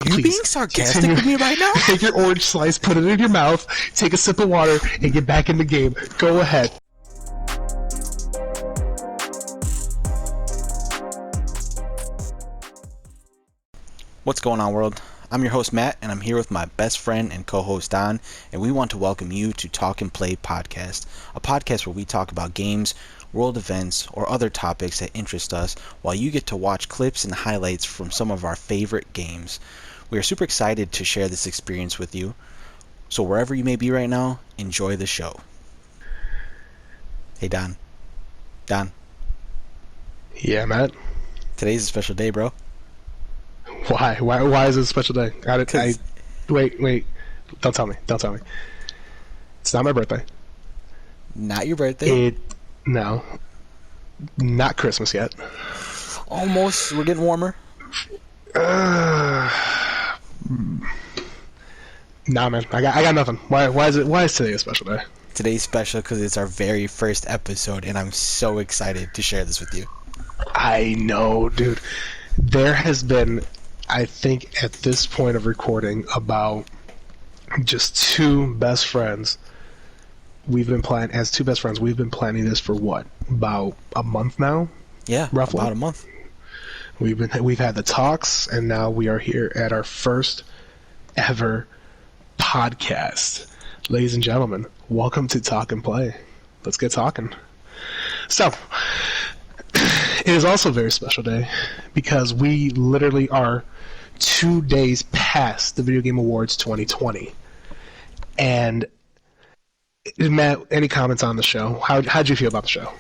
You Please, being sarcastic with me right now? take your orange slice, put it in your mouth, take a sip of water, and get back in the game. Go ahead. What's going on, world? I'm your host, Matt, and I'm here with my best friend and co-host, Don, and we want to welcome you to Talk and Play Podcast, a podcast where we talk about games, world events, or other topics that interest us, while you get to watch clips and highlights from some of our favorite games. We are super excited to share this experience with you, so wherever you may be right now, enjoy the show. Hey, Don. Don. Yeah, Matt. Today's a special day, bro. Why? Why is it a special day? Wait. Don't tell me. It's not my birthday. Not your birthday? No. Not Christmas yet. Almost. We're getting warmer. Nah, man. I got nothing. Why is today a special day? Today's special because it's our very first episode, and I'm so excited to share this with you. I know, dude. There has been, I think, at this point of recording, about just two best friends. We've been planning this for what? About a month now? Yeah, roughly. About a month. We've had the talks, and now we are here at our first ever podcast. Ladies and gentlemen, welcome to Talk and Play. Let's get talking. So, it is also a very special day because we literally are 2 days past the Video Game Awards 2020. And Matt, any comments on the show? How'd you feel about the show?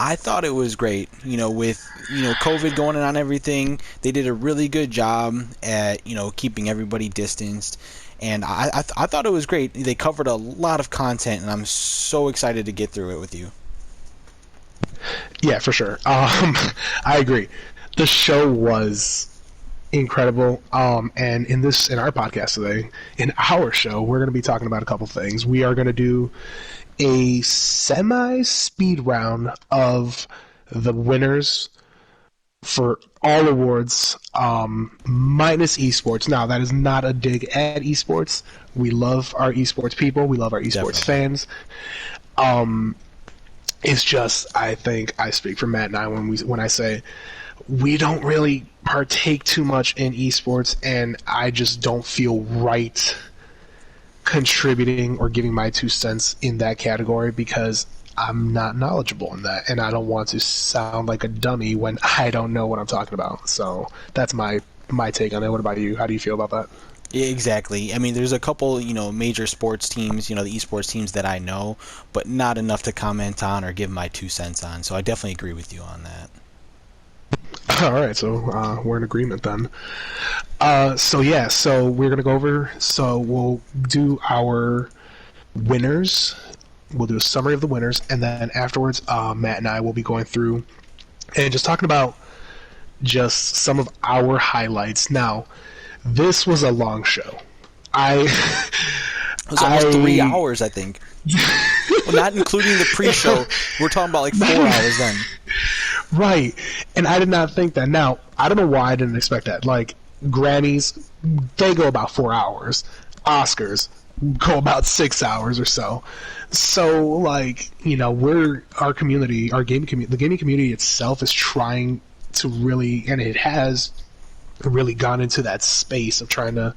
I thought it was great. With COVID going on and everything, they did a really good job at keeping everybody distanced. And I thought it was great. They covered a lot of content, and I'm so excited to get through it with you. Yeah, for sure. I agree. The show was incredible. And in our podcast today, in our show, we're going to be talking about a couple things. We are going to do a semi-speed round of the winners for all awards, minus esports. Now, that is not a dig at esports. We love our esports people. We love our esports fans. It's just, I think I speak for Matt and I when I say we don't really partake too much in esports, and I just don't feel right contributing or giving my 2 cents in that category because I'm not knowledgeable in that, and I don't want to sound like a dummy when I don't know what I'm talking about. So that's my take on it. What about you? How do you feel about that? Yeah, exactly. I mean, there's a couple, major sports teams, the esports teams that I know, but not enough to comment on or give my 2 cents on. So I definitely agree with you on that. All right, so we're in agreement then. So we're gonna go over. So we'll do our winners. We'll do a summary of the winners, and then afterwards, Matt and I will be going through and just talking about just some of our highlights. Now, this was a long show. It was almost 3 hours, I think. Well, not including the pre-show. We're talking about like 4 hours then. Right, and I did not think that. Now, I don't know why I didn't expect that. Like, Grammys, they go about 4 hours. Oscars go about 6 hours or so. So, like, our community, the gaming community itself is trying to really, and it has really gone into that space of trying to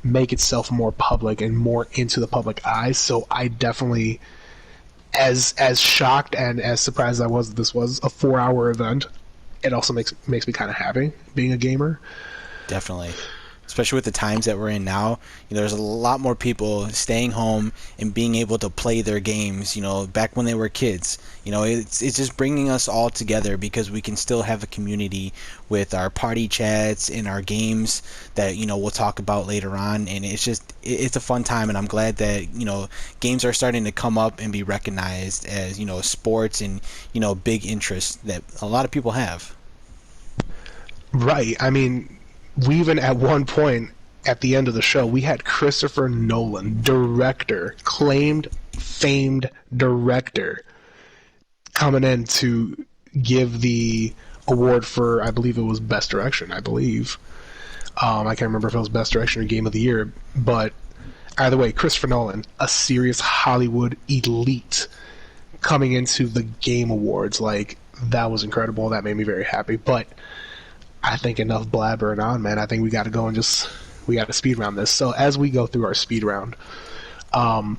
make itself more public and more into the public eye. So I definitely, as shocked and as surprised as I was that this was a 4-hour event, it also makes me kind of happy being a gamer. Definitely. Especially with the times that we're in now, there's a lot more people staying home and being able to play their games, back when they were kids. It's just bringing us all together because we can still have a community with our party chats and our games that, we'll talk about later on. And it's a fun time, and I'm glad that, games are starting to come up and be recognized as, sports and, big interests that a lot of people have. Right. I mean, we even at one point at the end of the show, we had Christopher Nolan, director, famed director, coming in to give the award for, I believe it was Best Direction, I can't remember if it was Best Direction or Game of the Year, but either way, Christopher Nolan, a serious Hollywood elite coming into the Game Awards, like that was incredible. That made me very happy. But I think enough blabbering on, man. I think we got to go and just we got to speed round this. So as we go through our speed round, um,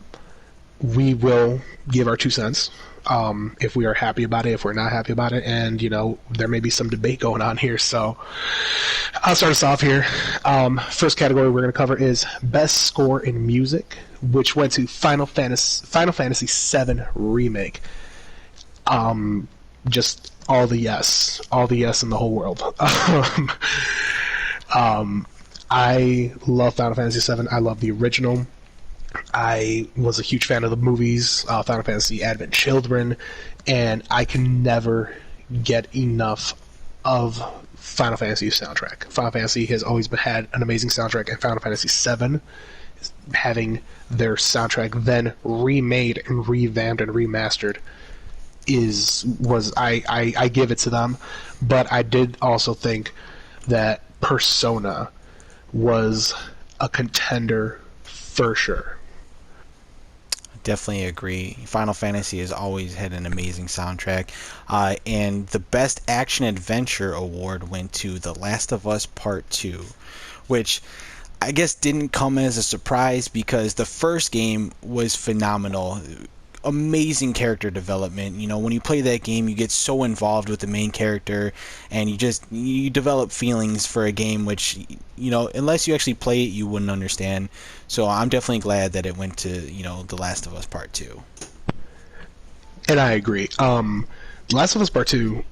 we will give our 2 cents. If we are happy about it, if we're not happy about it, and there may be some debate going on here. So I'll start us off here. First category we're going to cover is best score in music, which went to Final Fantasy VII remake. Just all the yes in the whole world. I love Final Fantasy VII. I love the original. I was a huge fan of the movies, Final Fantasy Advent Children, and I can never get enough of Final Fantasy's soundtrack. Final Fantasy has always had an amazing soundtrack, and Final Fantasy VII having their soundtrack then remade and revamped and remastered I give it to them. But I did also think that Persona was a contender for sure. Definitely agree. Final Fantasy has always had an amazing soundtrack. And the Best Action Adventure award went to The Last of Us Part 2, which I guess didn't come as a surprise because the first game was phenomenal. Amazing character development. When you play that game, you get so involved with the main character, and you develop feelings for a game which, unless you actually play it, you wouldn't understand. So I'm definitely glad that it went to, The Last of Us Part 2. And I agree. Last of Us Part 2,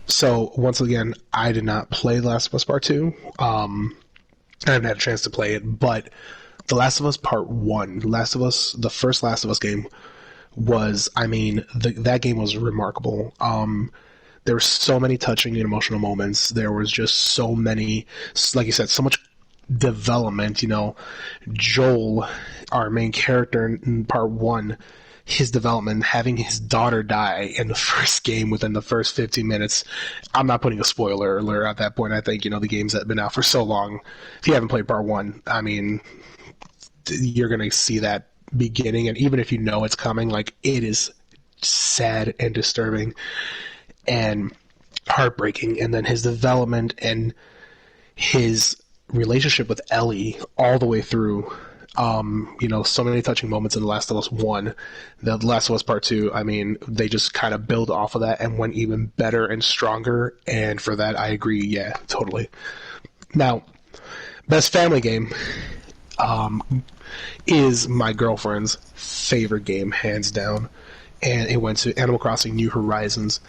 so once again, I did not play Last of Us Part 2. I haven't had a chance to play it, but The Last of Us Part 1, the first Last of Us game was, that game was remarkable. There were so many touching and emotional moments. There was just so many, like you said, so much development. Joel, our main character in part 1, his development, having his daughter die in the first game within the first 15 minutes. I'm not putting a spoiler alert at that point. I think, the games that have been out for so long, if you haven't played part 1, you're going to see that beginning, and even if you know it's coming, like, it is sad and disturbing and heartbreaking. And then his development and his relationship with Ellie all the way through. So many touching moments in The Last of Us 1. The Last of Us Part 2, they just kind of build off of that and went even better and stronger, and for that, I agree, yeah, totally. Now, best family game is my girlfriend's favorite game, hands down, and it went to Animal Crossing New Horizons.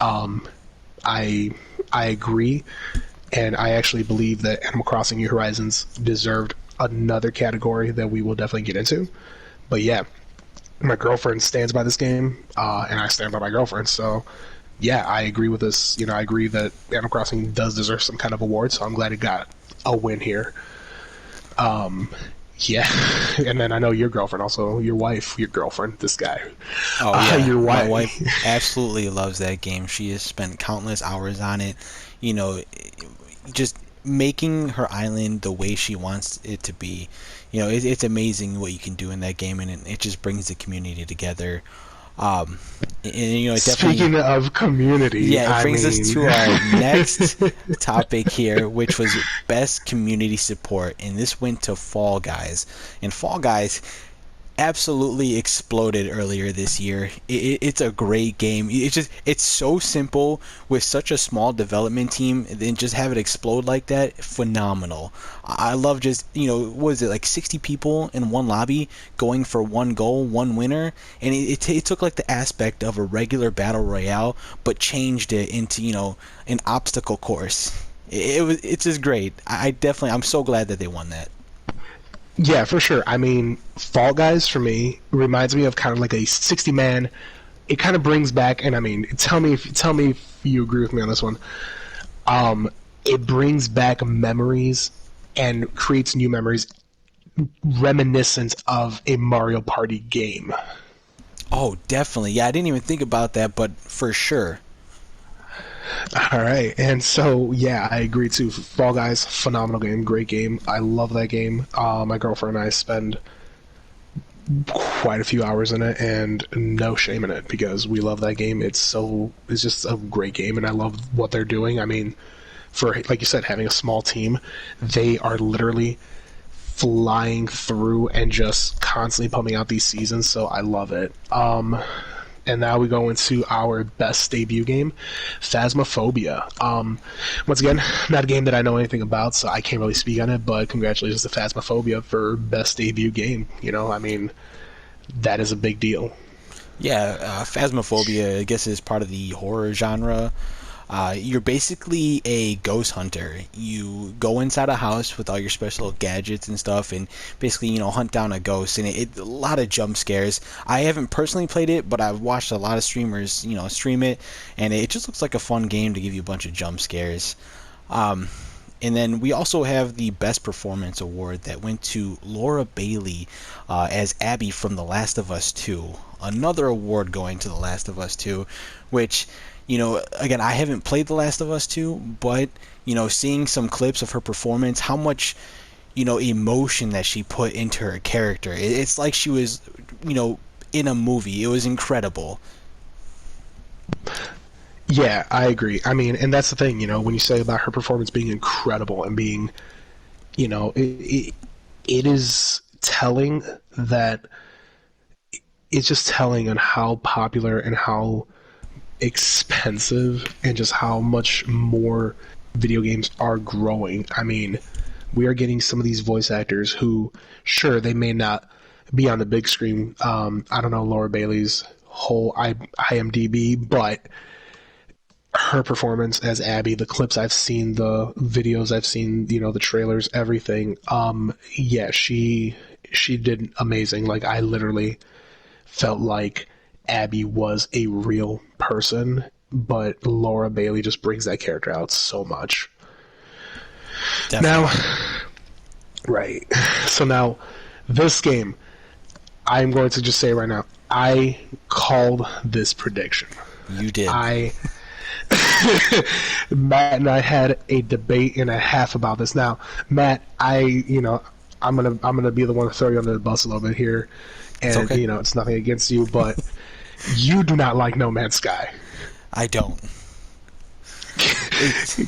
I agree, and I actually believe that Animal Crossing New Horizons deserved another category that we will definitely get into. But yeah, my girlfriend stands by this game, and I stand by my girlfriend. So yeah, I agree with this. I agree that Animal Crossing does deserve some kind of award. So I'm glad it got a win here. Yeah, and then I know your girlfriend also, your girlfriend, this guy. Oh yeah, your wife. My wife absolutely loves that game. She has spent countless hours on it. Just making her island the way she wants it to be. It's amazing what you can do in that game, and it just brings the community together. It Speaking of community, yeah, it brings us to our next topic here, which was best community support, and this went to Fall Guys. And Fall Guys absolutely exploded earlier this year. It's a great game. It's so simple with such a small development team, and then just have it explode like that. Phenomenal. I love just, what was it, like 60 people in one lobby going for one goal, one winner, and it took like the aspect of a regular battle royale but changed it into, an obstacle course. It's just great. I'm so glad that they won that. Yeah, for sure. Fall Guys for me reminds me of kind of like a 60-man. It kind of brings back, and tell me if you agree with me on this one. It brings back memories and creates new memories reminiscent of a Mario Party game. Oh, definitely. Yeah, I didn't even think about that, but for sure. All right, and so yeah, I agree too. Fall Guys, phenomenal game, great game. I love that game. My girlfriend and I spend quite a few hours in it, and no shame in it because we love that game. It's just a great game, and I love what they're doing. I mean, for like you said, having a small team, they are literally flying through and just constantly pumping out these seasons. So I love it. And now we go into our best debut game, Phasmophobia. Once again, not a game that I know anything about, so I can't really speak on it. But congratulations to Phasmophobia for best debut game. You know, I mean, that is a big deal. Yeah, Phasmophobia, I guess, is part of the horror genre. You're basically a ghost hunter. You go inside a house with all your special gadgets and stuff, and basically, hunt down a ghost. And a lot of jump scares. I haven't personally played it, but I've watched a lot of streamers, stream it, and it just looks like a fun game to give you a bunch of jump scares. Um, and then we also have the Best Performance Award that went to Laura Bailey as Abby from The Last of Us 2. Another award going to The Last of Us 2, which, again, I haven't played The Last of Us 2, but, seeing some clips of her performance, how much, emotion that she put into her character. It's like she was, in a movie. It was incredible. Yeah, I agree. I mean, and that's the thing, when you say about her performance being incredible and being, it is telling that it's just telling on how popular and how expensive and just how much more video games are growing. I mean, we are getting some of these voice actors who, sure, they may not be on the big screen. I don't know Laura Bailey's whole IMDb, but her performance as Abby, the clips I've seen, the videos I've seen, the trailers, everything. Yeah, she did amazing. Like I literally felt like Abby was a real person, but Laura Bailey just brings that character out so much. Now, Definitely. right. So now, this game, I'm going to just say right now, I called this prediction. You did. I Matt and I had a debate and a half about this. Now, Matt, I'm gonna be the one to throw you under the bus a little bit here, It's and okay. it's nothing against you, but you do not like No Man's Sky. I don't. It's,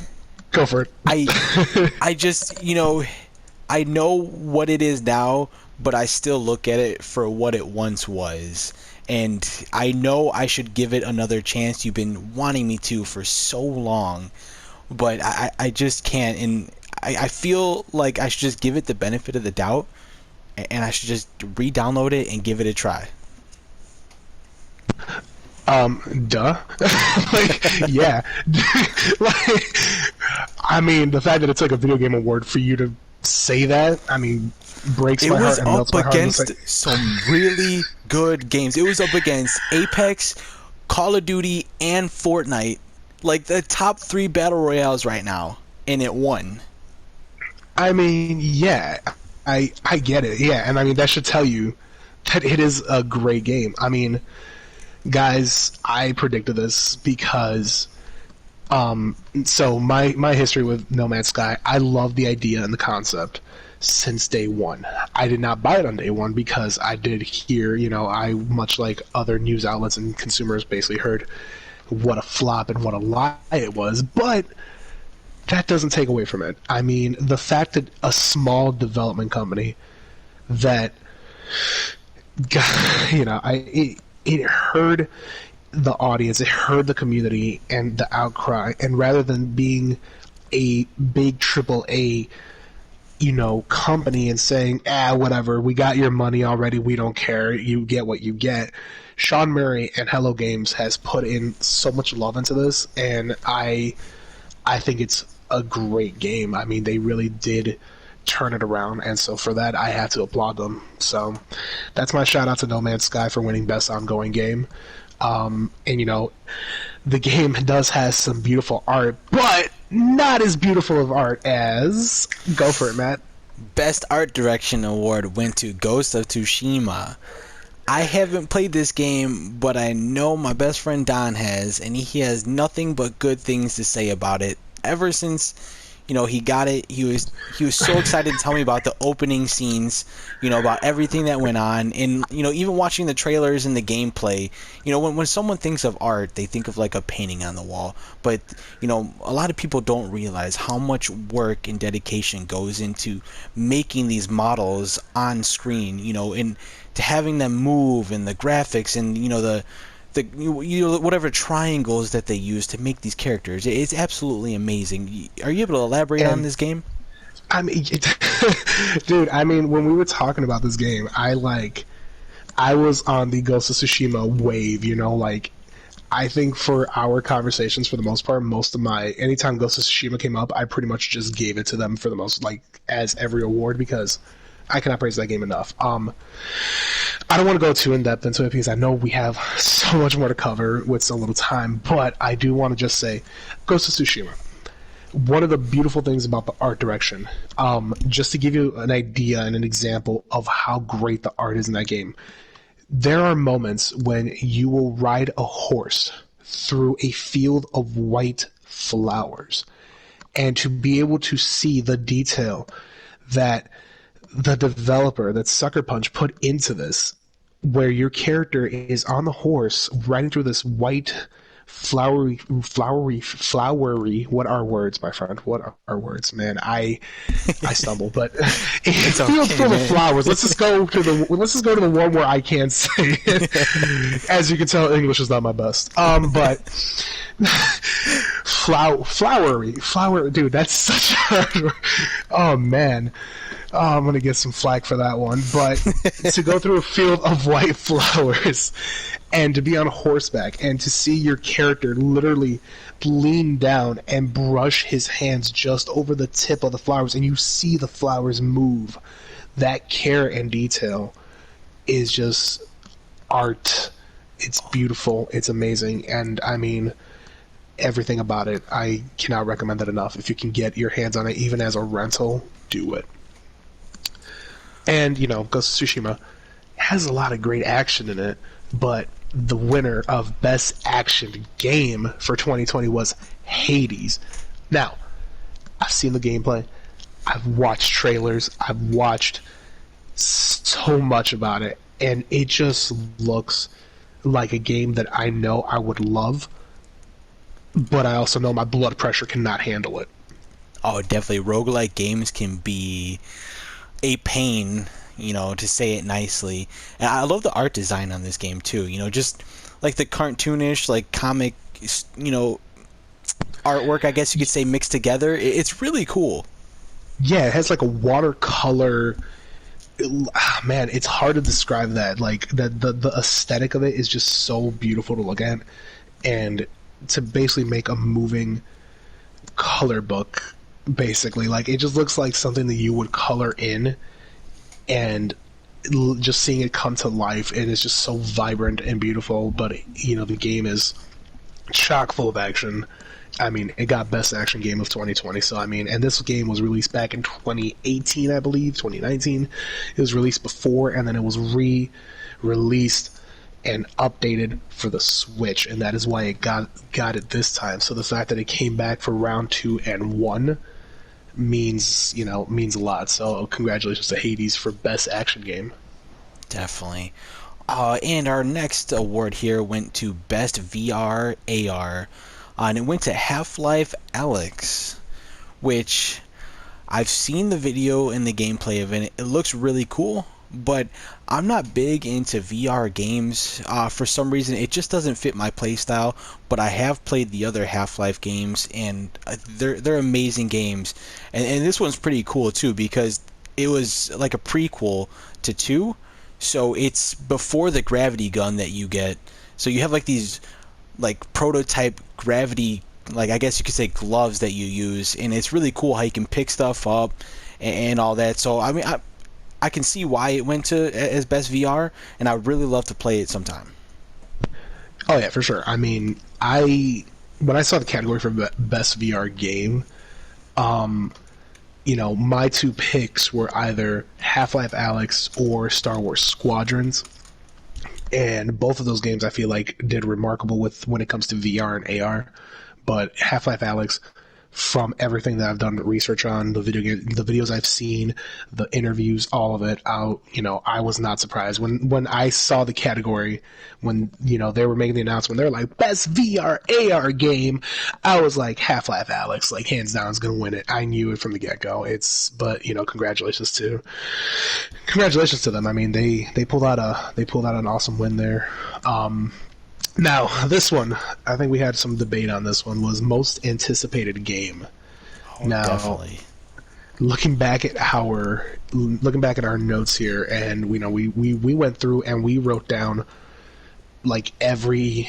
Go for I it. I just, I know what it is now, but I still look at it for what it once was. And I know I should give it another chance. You've been wanting me to for so long, but I just can't. And I feel like I should just give it the benefit of the doubt, and I should just re-download it and give it a try. Duh. Like, yeah. Like, I mean, the fact that it took a video game award for you to say that, I mean, breaks It my was heart and melts up my heart. against some really good games. It was up against Apex, Call of Duty, and Fortnite. Like the top three battle royales right now, and it won. I mean, yeah, I get it. Yeah, and I mean that should tell you that it is a great game. I mean, guys, I predicted this because so my history with No Man's Sky, I love the idea and the concept since day one. I did not buy it on day one because I did hear, I much like other news outlets and consumers basically heard what a flop and what a lie it was, but that doesn't take away from it. I mean, the fact that a small development company that it heard the audience, it heard the community and the outcry, and rather than being a big triple A, company and saying, whatever, we got your money already, we don't care, you get what you get. Sean Murray and Hello Games has put in so much love into this, and I think it's a great game. I mean, they really did turn it around, and so for that, I have to applaud them. So that's my shout out to No Man's Sky for winning Best Ongoing Game. And the game does have some beautiful art, but not as beautiful of art as. Go for it, Matt. Best Art Direction award went to Ghost of Tsushima. I haven't played this game, but I know my best friend Don has, and he has nothing but good things to say about it. Ever since, he got it, he was so excited to tell me about the opening scenes, about everything that went on, and even watching the trailers and the gameplay. When someone thinks of art, they think of like a painting on the wall, but a lot of people don't realize how much work and dedication goes into making these models on screen, and to having them move and the graphics and whatever triangles that they use to make these characters. It's absolutely amazing. Are you able to elaborate on And this game? I mean, dude, I mean, when we were talking about this game, I was on the Ghost of Tsushima wave, like I think for our conversations, for the most part, most of my anytime Ghost of Tsushima came up, I pretty much just gave it to them for the most, like as every award, because I cannot praise that game enough. I don't want to go too in depth into it because I know we have so much more to cover with so little time, but I do want to just say, Ghost of Tsushima. One of the beautiful things about the art direction, just to give you an idea and an example of how great the art is in that game, there are moments when you will ride a horse through a field of white flowers, and to be able to see the detail that the developer, that Sucker Punch, put into this, where your character is on the horse riding through this white flowery. What are words, my friend? What are words, man? I stumble, but It's field okay, full of man. flowers. Let's just go to the one where I can't say it. As you can tell, English is not my best. But flower, dude. That's such a hard word. Oh man. Oh, I'm gonna get some flack for that one, but to go through a field of white flowers and to be on horseback and to see your character literally lean down and brush his hands just over the tip of the flowers, and you see the flowers move, that care and detail is just art. It's beautiful, it's amazing, and I mean, everything about it, I cannot recommend that enough. If you can get your hands on it even as a rental, do it. And, Ghost of Tsushima has a lot of great action in it, but the winner of Best Action Game for 2020 was Hades. Now, I've seen the gameplay, I've watched trailers, I've watched so much about it, and it just looks like a game that I know I would love, but I also know my blood pressure cannot handle it. Oh, definitely. Roguelike games can be a pain, to say it nicely. And I love the art design on this game too. Just like the cartoonish, like comic, you know, artwork, I guess you could say, mixed together. It's really cool. Yeah, it has like a watercolor. Man, it's hard to describe that. Like the aesthetic of it is just so beautiful to look at, and to basically make a moving color book, basically, like it just looks like something that you would color in, and just seeing it come to life, and it's just so vibrant and beautiful. But the game is chock full of action. I mean, it got Best Action Game of 2020. So I mean, and this game was released back in 2018, I believe, 2019. It was released before, and then it was re-released and updated for the Switch, and that is why it got it this time. So the fact that it came back for round two and won means a lot. So congratulations to Hades for Best Action Game. Definitely. And our next award here went to Best VR AR, and it went to Half-Life Alyx, which I've seen the video and the gameplay of it. It looks really cool, but I'm not big into VR games. For some reason, it just doesn't fit my playstyle. But I have played the other Half-Life games, and they're amazing games. And this one's pretty cool too because it was like a prequel to two, so it's before the gravity gun that you get. So you have like these like prototype gravity, like I guess you could say, gloves that you use, and it's really cool how you can pick stuff up and all that. So I mean, I can see why it went to as best VR, and I would really love to play it sometime. Oh yeah, for sure. I mean, I when I saw the category for Best VR Game, um, my two picks were either Half-Life Alyx or Star Wars Squadrons. and both of those games I feel like did remarkable with when it comes to VR and AR. But Half-Life Alyx, from everything that I've done research on, the videos I've seen, the interviews, all of it, I was not surprised when I saw the category, when they were making the announcement, they're like best VR AR game. I was like, Half-Life Alyx, like hands down, is gonna win it. I knew it from the get go. But congratulations to them. I mean, they pulled out an awesome win there. Now, this one, I think we had some debate on this one, was most anticipated game. Oh, Now, definitely. looking back at our notes here, and we went through and we wrote down like every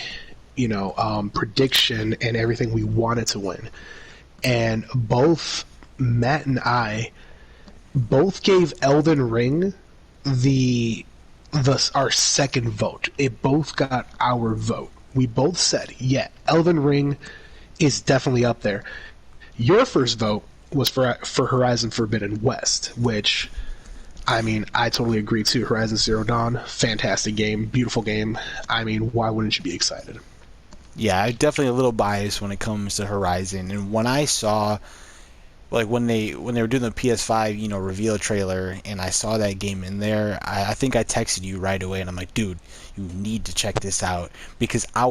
prediction and everything we wanted to win, and both Matt and I both gave Elden Ring the our second vote. It both got our vote. We both said, yeah, Elden Ring is definitely up there. Your first vote was for Horizon Forbidden West, which, I mean, I totally agree too. Horizon Zero Dawn, fantastic game, beautiful game. I mean, why wouldn't you be excited? Yeah, I'm definitely a little biased when it comes to Horizon. And when I saw, like when they were doing the PS5, reveal trailer, and I saw that game in there, I think I texted you right away, and I'm like, dude, you need to check this out, because I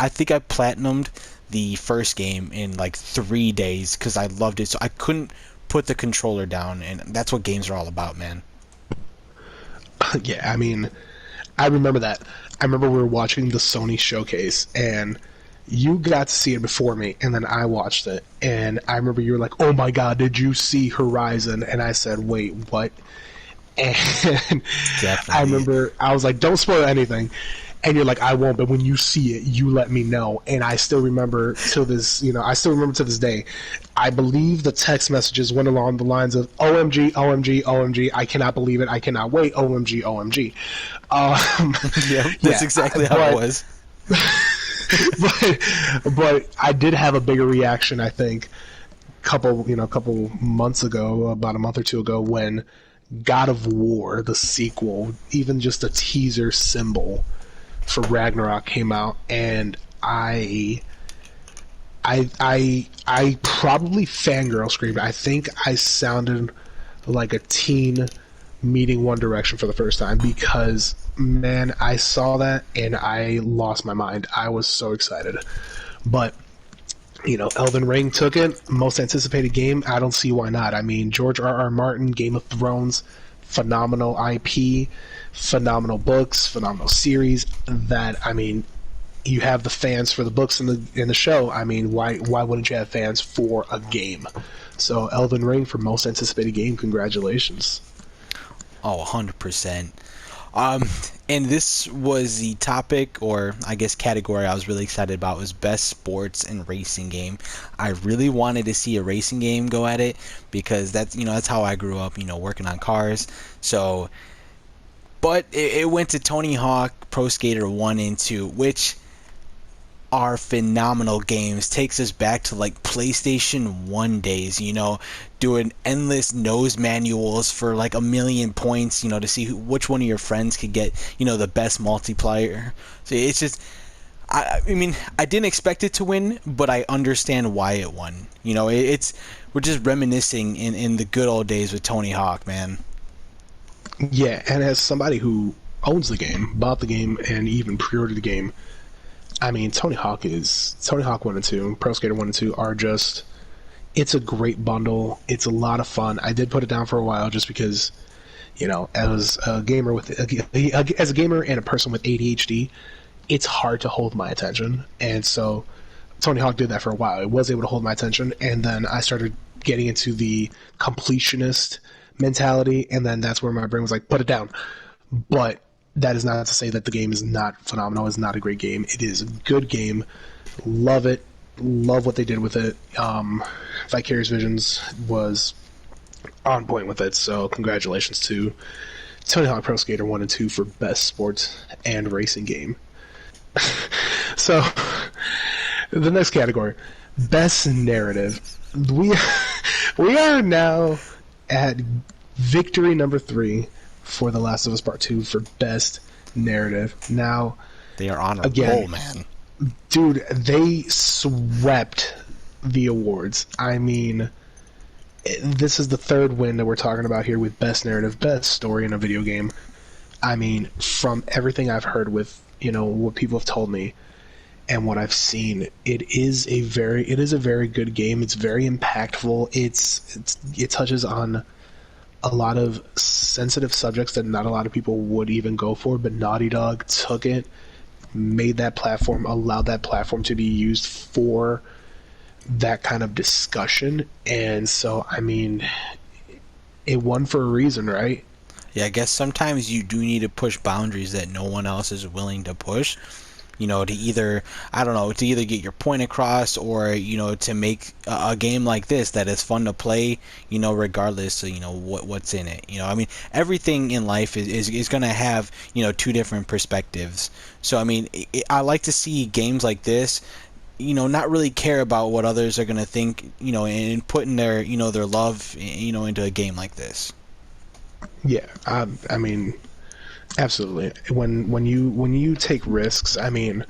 think I platinumed the first game in like 3 days because I loved it. So I couldn't put the controller down, and that's what games are all about, man. Yeah, I mean, I remember that. I remember we were watching the Sony showcase, and you got to see it before me, and then I watched it, and I remember you were like, "Oh my God, did you see Horizon?" And I said, "Wait, what?" And I Definitely. remember I was like, "Don't spoil anything," and you're like, "I won't," but when you see it, you let me know. And I still remember to this day. I believe the text messages went along the lines of "OMG, OMG, OMG! I cannot believe it! I cannot wait! OMG, OMG!" Yep, that's Yeah, exactly how it but was. but I did have a bigger reaction. I think couple months ago, about a month or two ago, when God of War, the sequel, even just a teaser symbol for Ragnarok came out, and I probably fangirl screamed. I think I sounded like a teen meeting One Direction for the first time, because man, I saw that and I lost my mind. I was so excited. But Elden Ring took it, most anticipated game. I don't see why not. I mean, George R. Martin, Game of Thrones, phenomenal IP, phenomenal books, phenomenal series. That, I mean, you have the fans for the books and the show. I mean, why wouldn't you have fans for a game? So Elden Ring for most anticipated game. Congratulations. Oh, 100%. Um, and this was the topic, or I guess category, I was really excited about, was best sports and racing game. I really wanted to see a racing game go at it, because that's how I grew up, working on cars. So, but it went to Tony Hawk Pro Skater 1 and 2, which are phenomenal games. Takes us back to like PlayStation 1 days, doing endless nose manuals for like a million points, to see which one of your friends could get, the best multiplayer. So it's just, I mean, I didn't expect it to win, but I understand why it won. We're just reminiscing in the good old days with Tony Hawk, man. Yeah, and as somebody who owns the game, bought the game, and even pre-ordered the game, I mean, Tony Hawk 1 and 2, Pro Skater 1 and 2 are just, it's a great bundle. It's a lot of fun. I did put it down for a while just because, as a gamer as a gamer and a person with ADHD, it's hard to hold my attention. And so Tony Hawk did that for a while. It was able to hold my attention, and then I started getting into the completionist mentality, and then that's where my brain was like, put it down. But that is not to say that the game is not phenomenal. It's not a great game. It is a good game. Love it. Love what they did with it. Vicarious Visions was on point with it. So congratulations to Tony Hawk Pro Skater 1 and 2 for best sports and racing game. So the next category, best narrative. We we are now at victory number 3 for The Last of Us Part 2 for best narrative. Now, They are on a roll, again, man. dude, they swept the awards. I mean, this is the third win that we're talking about here with best narrative, best story in a video game. I mean, from everything I've heard with, what people have told me and what I've seen, it is a very good game. It's very impactful. It touches on a lot of sensitive subjects that not a lot of people would even go for, but Naughty Dog took it, made that platform, allowed that platform to be used for that kind of discussion. And so, I mean, it won for a reason, right? Yeah, I guess sometimes you do need to push boundaries that no one else is willing to push. To either, I don't know, to either get your point across, or to make a game like this that is fun to play, regardless of what's in it. I mean, everything in life is going to have two different perspectives. So I mean, I like to see games like this, not really care about what others are going to think, and putting their love, into a game like this. Yeah, I mean, absolutely. When you take risks, I mean,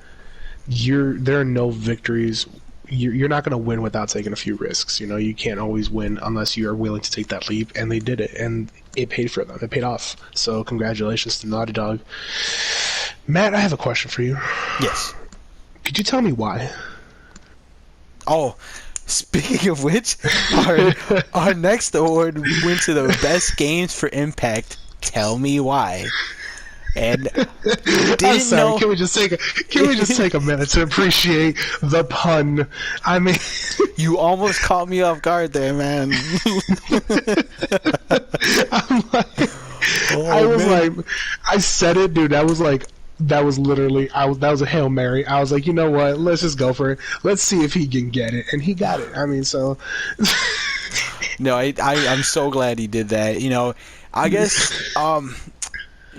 there are no victories. You're not going to win without taking a few risks. You can't always win unless you are willing to take that leap, and they did it, and it paid for them. It paid off. So congratulations to Naughty Dog. Matt, I have a question for you. Yes. Could you tell me why? Oh, speaking of which, our next award went to the best games for impact. Tell me why. And I'm didn't sorry. know. Can we just take a minute to appreciate the pun? I mean, You almost caught me off guard there, man. I'm like, Oh, I was man. like, I said it, dude. That was literally, that was a Hail Mary. I was like, you know what? Let's just go for it. Let's see if he can get it, and he got it. I mean, so. No, I'm so glad he did that. I guess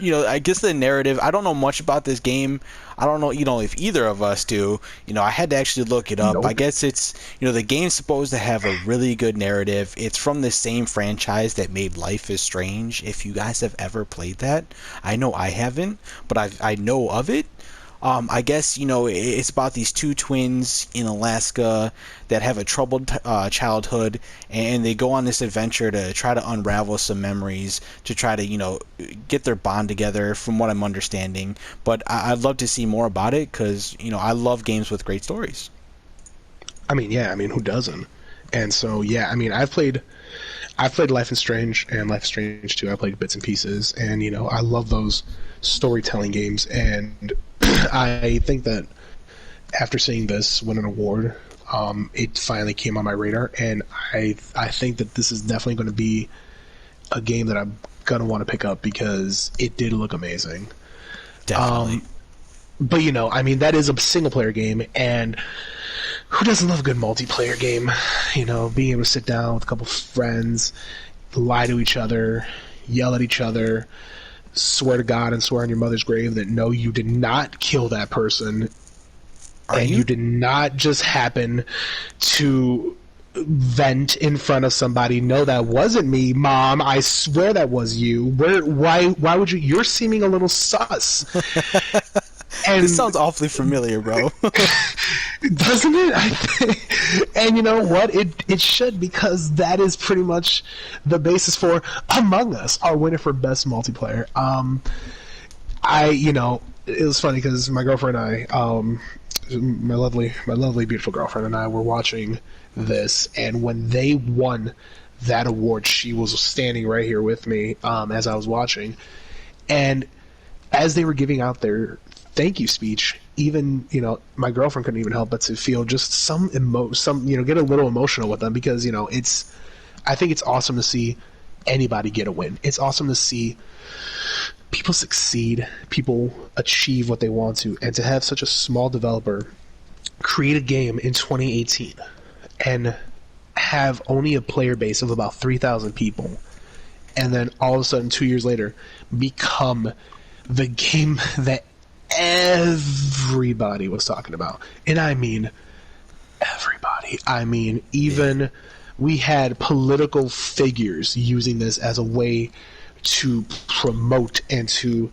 I guess the narrative. I don't know much about this game. I don't know, if either of us do. I had to actually look it up. I Nope. guess it's, the game's supposed to have a really good narrative. It's from the same franchise that made Life is Strange. If you guys have ever played that, I know I haven't, but I know of it. I guess it's about these two twins in Alaska that have a troubled childhood, and they go on this adventure to try to unravel some memories to try to get their bond together. From what I'm understanding, but I'd love to see more about it because I love games with great stories. I mean, yeah. I mean, who doesn't? And so, yeah. I mean, I've played Life is Strange and Life is Strange 2. I played bits and pieces, and I love those storytelling games. And I think that after seeing this win an award, it finally came on my radar, and I think that this is definitely going to be a game that I'm gonna want to pick up because it did look amazing. Definitely. But I mean, that is a single player game, and who doesn't love a good multiplayer game? Being able to sit down with a couple friends, lie to each other, yell at each other, swear to God and swear on your mother's grave that no, you did not kill that person, Are and you? you did not just happen to vent in front of somebody. No, that wasn't me, Mom. I swear that was you. Why would you? You're seeming a little sus. This And sounds awfully familiar, bro. doesn't it? And you know what? It should, because that is pretty much the basis for Among Us, our winner for best multiplayer. It was funny because my girlfriend and I, my lovely beautiful girlfriend and I were watching this, and when they won that award, she was standing right here with me as I was watching, and as they were giving out their thank you speech, even my girlfriend couldn't even help but to feel just get a little emotional with them, because I think it's awesome to see anybody get a win. It's awesome to see people succeed, people achieve what they want to, and to have such a small developer create a game in 2018 and have only a player base of about 3,000 people, and then all of a sudden 2 years later become the game that everybody was talking about. And I mean everybody. I mean, even we had political figures using this as a way to promote and to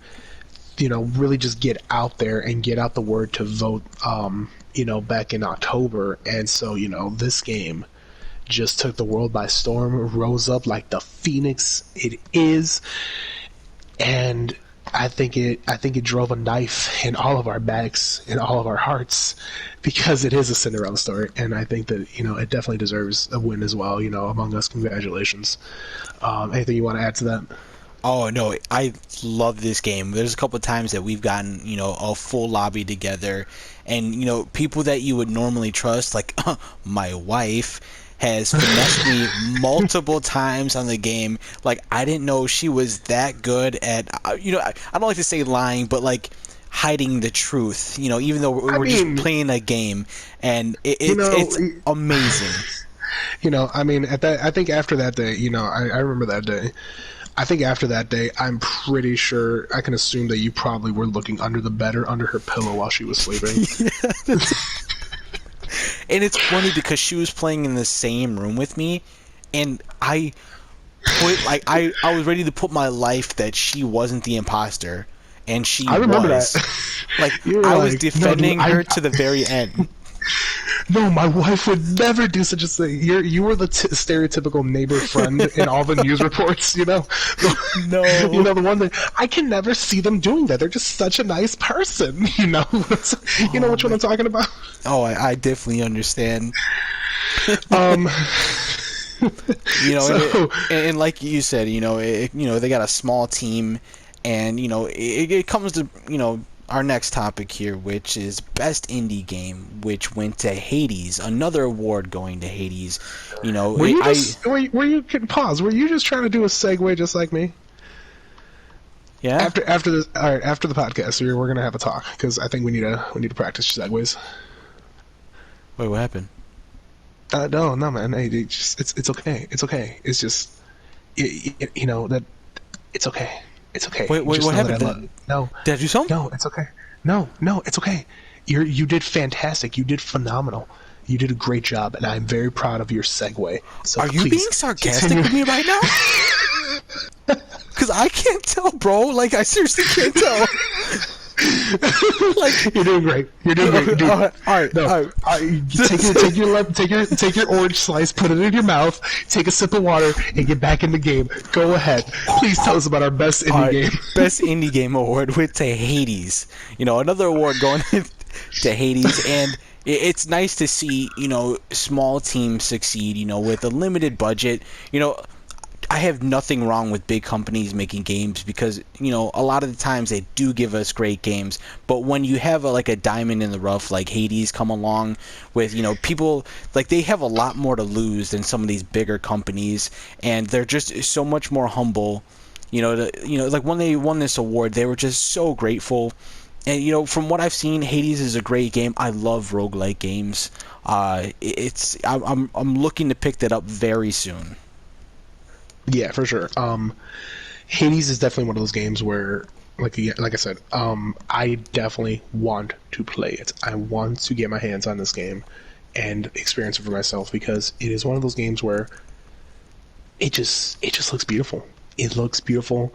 really just get out there and get out the word to vote, back in October. And so, this game just took the world by storm, rose up like the phoenix it is, and I think it drove a knife in all of our backs, in all of our hearts, because it is a Cinderella story, and I think that it definitely deserves a win as well. Among us, congratulations. Anything you want to add to that? Oh no, I love this game. There's a couple of times that we've gotten, a full lobby together, and people that you would normally trust, like my wife, has finessed me multiple times on the game. Like I didn't know she was that good at, I don't like to say lying, but like hiding the truth. Even though I we're just mean, playing a game, and you know, it's amazing. I think after that day, I remember that day. I think after that day, I'm pretty sure I can assume that you probably were looking under the bed or under her pillow while she was sleeping. And it's funny because she was playing in the same room with me, and I was ready to put my life that she wasn't the imposter, and she I remember was. that. Like You were I was like, no, dude, defending her to the very end. no, my wife would never do such a thing. You were the stereotypical neighbor friend in all the news reports. No. The one that I can never see them doing that. They're just such a nice person. You know which one I'm talking about. Oh, I definitely understand. Um, so, and like you said, they got a small team, and it comes to our next topic here, which is best indie game, which went to Hades. Another award going to Hades. were you can pause? Were you just trying to do a segue just like me? Yeah. After this, all right. After the podcast, we're gonna have a talk because I think we need to practice segues. Wait, what happened? No, man. Hey, it's okay. It's okay. It's just that it's okay. It's okay. Wait, what happened? No. Did I do something? No, it's okay. No, it's okay. You did fantastic. You did phenomenal. You did a great job, and I'm very proud of your segue. So are you being sarcastic with me right now? Because I can't tell, bro. Like, I seriously can't tell. Like, you're doing great. You're doing great. Dude. All right. Take your orange slice, put it in your mouth, take a sip of water, and get back in the game. Go ahead. Please tell us about our best indie game. Best indie game award went to Hades. Another award going to Hades, and it's nice to see small teams succeed. With a limited budget. I have nothing wrong with big companies making games because, a lot of the times they do give us great games. But when you have a diamond in the rough like Hades come along with, people, like they have a lot more to lose than some of these bigger companies. And they're just so much more humble. Like when they won this award, they were just so grateful. And, from what I've seen, Hades is a great game. I love roguelike games. I'm looking to pick that up very soon. Yeah, for sure. Hades is definitely one of those games where, like I said, I definitely want to play it. I want to get my hands on this game and experience it for myself because it is one of those games where it just looks beautiful. It looks beautiful.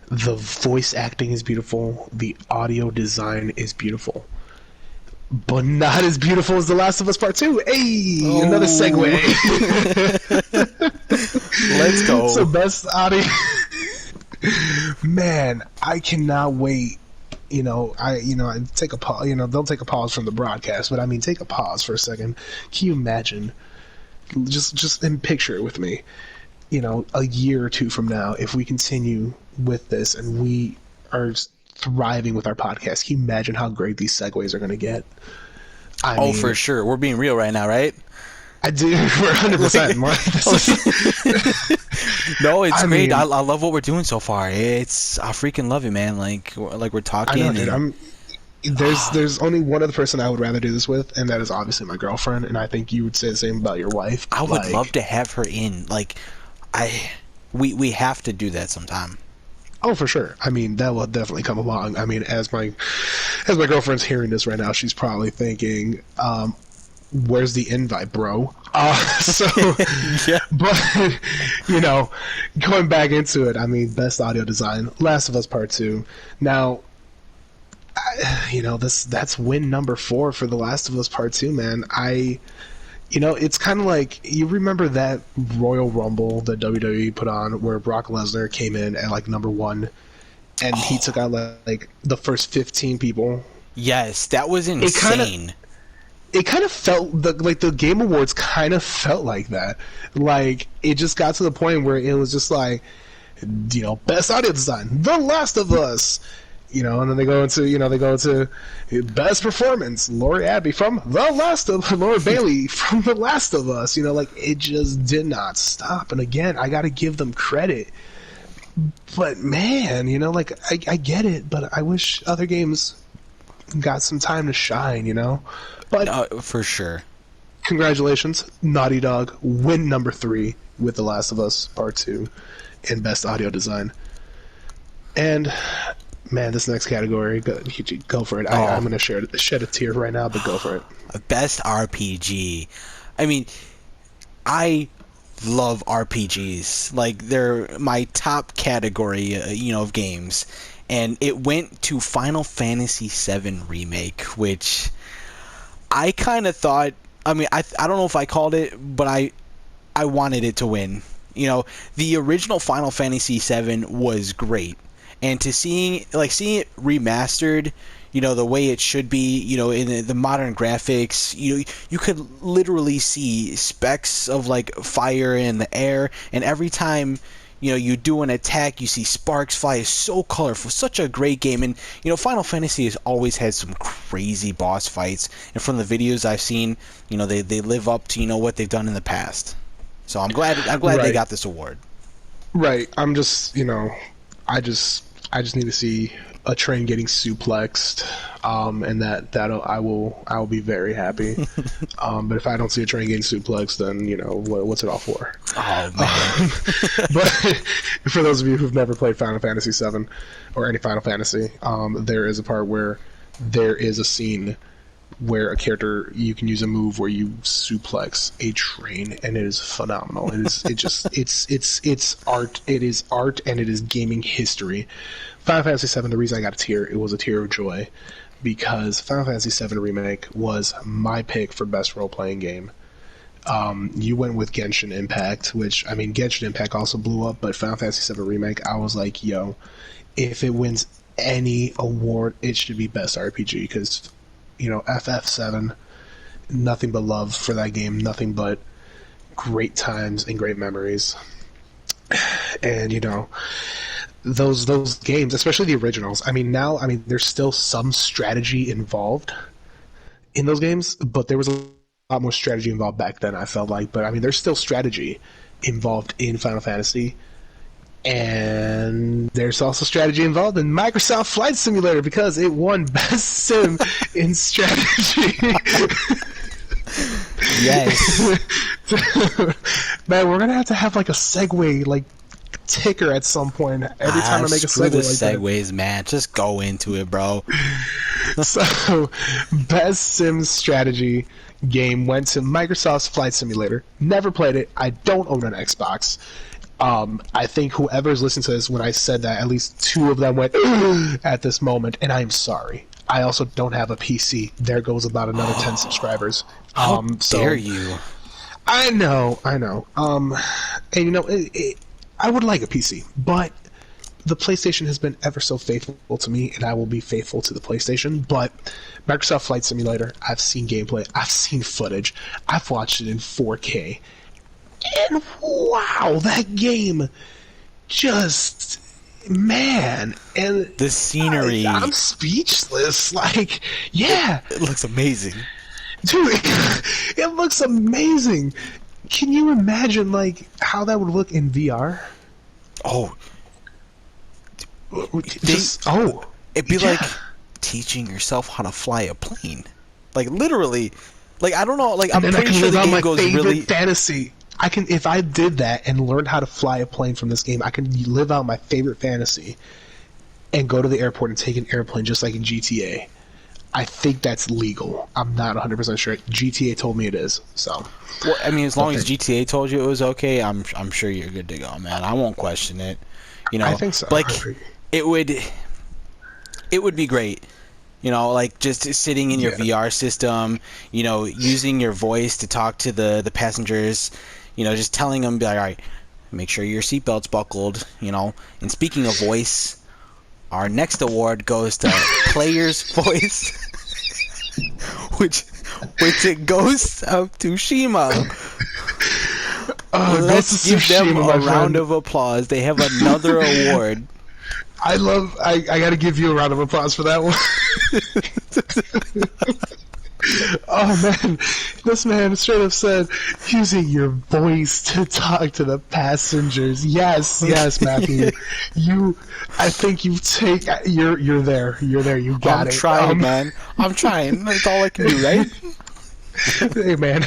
The voice acting is beautiful. The audio design is beautiful. But not as beautiful as The Last of Us Part 2. Hey, another segue. Let's go. So best audio. Man, I cannot wait. I take a pause. Don't take a pause from the broadcast, but I mean, take a pause for a second. Can you imagine? Just in picture it with me. A year or two from now, if we continue with this and we are thriving with our podcast, can you imagine how great these segues are going to get? I mean, for sure. We're being real right now, right? I do. We're 100%. No, it's great. I love what we're doing so far. I freaking love it, man. Like we're talking. I know, dude. There's only one other person I would rather do this with, and that is obviously my girlfriend. And I think you would say the same about your wife. I would love to have her in. We have to do that sometime. Oh, for sure. I mean, that will definitely come along. I mean, as my girlfriend's hearing this right now, she's probably thinking, where's the invite, bro? Yeah. But, going back into it, I mean, best audio design, Last of Us Part 2. Now, that's win number 4 for The Last of Us Part 2, man. It's kind of like, you remember that Royal Rumble that WWE put on where Brock Lesnar came in at like number 1 and he took Oh, out like the first 15 people. yes, that was It kind of insane. it kind of felt like the Game Awards kind of felt like that. Like it just got to the point where it was just like, best audio design, The Last of Us. And then they go into best performance, Lori Abbey from Laura Bailey from The Last of Us. Like it just did not stop. And again, I got to give them credit. But man, like I get it, but I wish other games got some time to shine. But For sure. congratulations, Naughty Dog, win number 3 with The Last of Us Part 2 in best audio design. And man, this next category, go for it. I'm going to shed a tear right now, but go for it. Best RPG. I mean, I love RPGs. Like, they're my top category, of games. And it went to Final Fantasy VII Remake, which I kind of thought. I mean, I don't know if I called it, but I wanted it to win. The original Final Fantasy VII was great, and to seeing it remastered, the way it should be, in the modern graphics, you could literally see specks of like fire in the air, and every time you do an attack, you see sparks fly. It's so colorful, such a great game. And Final Fantasy has always had some crazy boss fights, and from the videos I've seen, they live up to what they've done in the past. So I'm glad they Right. got this award. Right. I'm just, I just need to see a train getting suplexed, and that'll I will be very happy. But if I don't see a train getting suplexed, then what's it all for? Oh man. But for those of you who've never played Final Fantasy VII or any Final Fantasy, there is a part where there is a scene where a character, you can use a move where you suplex a train, and it is phenomenal. It's art. It is art, and it is gaming history. Final Fantasy VII, the reason I got a tear, it was a tear of joy, because Final Fantasy VII Remake was my pick for best role-playing game. You went with Genshin Impact, which, I mean, Genshin Impact also blew up, but Final Fantasy VII Remake, I was like, yo, if it wins any award, it should be best RPG, because FF7, nothing but love for that game, nothing but great times and great memories. And those games, especially the originals. I mean, now, there's still some strategy involved in those games, but there was a lot more strategy involved back then, I felt like. But there's still strategy involved in Final Fantasy. And there's also strategy involved in Microsoft Flight Simulator, because it won Best Sim in Strategy. Yes. Man, we're gonna have like a segue, like ticker at some point. Every time I make a Screw segue the like segues, man. Just go into it, bro. that. So, Best Sim Strategy game went to Microsoft's Flight Simulator. Never played it. I don't own an Xbox. I think whoever's listening to this, when I said that, at least 2 of them went at this moment, and I'm sorry. I also don't have a PC. There goes about another 10 subscribers. How So dare you? I know. And I would like a PC, but the PlayStation has been ever so faithful to me, and I will be faithful to the PlayStation. But Microsoft Flight Simulator, I've seen gameplay, I've seen footage, I've watched it in 4K. And wow, that game just, man, and The scenery. I'm speechless. Like, yeah, It looks amazing. dude, it looks amazing. Can you imagine like how that would look in VR? Oh, it'd be yeah. like teaching yourself how to fly a plane. Like literally. Like I don't know. Like I'm And then I pretty can sure live the out game my goes favorite really. fantasy. If I did that and learned how to fly a plane from this game, I can live out my favorite fantasy and go to the airport and take an airplane just like in GTA. I think that's legal. I'm not 100% sure. GTA told me it is. So, Well, I mean, as long as Okay. GTA told you it was okay, I'm sure you're good to go, man. I won't question it. I think so. Like it would be great You know, like just sitting in your Yeah. VR system, you know, using your voice to talk to the passengers, you know, just telling them, be like, all right, make sure your seatbelt's buckled, you know. And speaking of voice, our next award goes to Player's Voice, which it goes of Tsushima. Ghost of Let's give them Tsushima, a my round friend. of applause. They have another award. I got to give you a round of applause for that one. Oh man, this man straight up said using your voice to talk to the passengers. Yes, yes, Matthew. You, I think you take. You're there. You're there. You I'm got it. trying, man. I'm trying. That's all I can do, right? Hey man,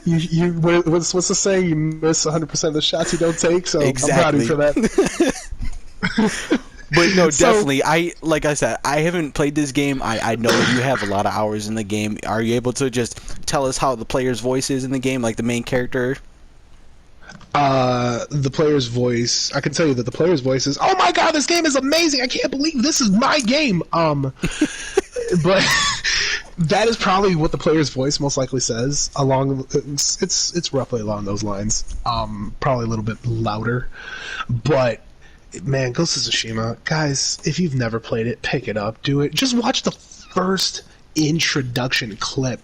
what's the saying? You miss 100% of the shots you don't take. So I'm proud of you Exactly. for that. But no, So definitely. Like I said, I haven't played this game. I know you have a lot of hours in the game. Are you able to just tell us how the player's voice is in the game, like the main character? the player's voice, I can tell you that the player's voice is, "Oh my god, this game is amazing! I can't believe this is my game." But that is probably what the player's voice most likely says. Along, it's roughly along those lines. Probably a little bit louder, but man, Ghost of Tsushima, guys, if you've never played it, pick it up, do it. Just watch the first introduction clip.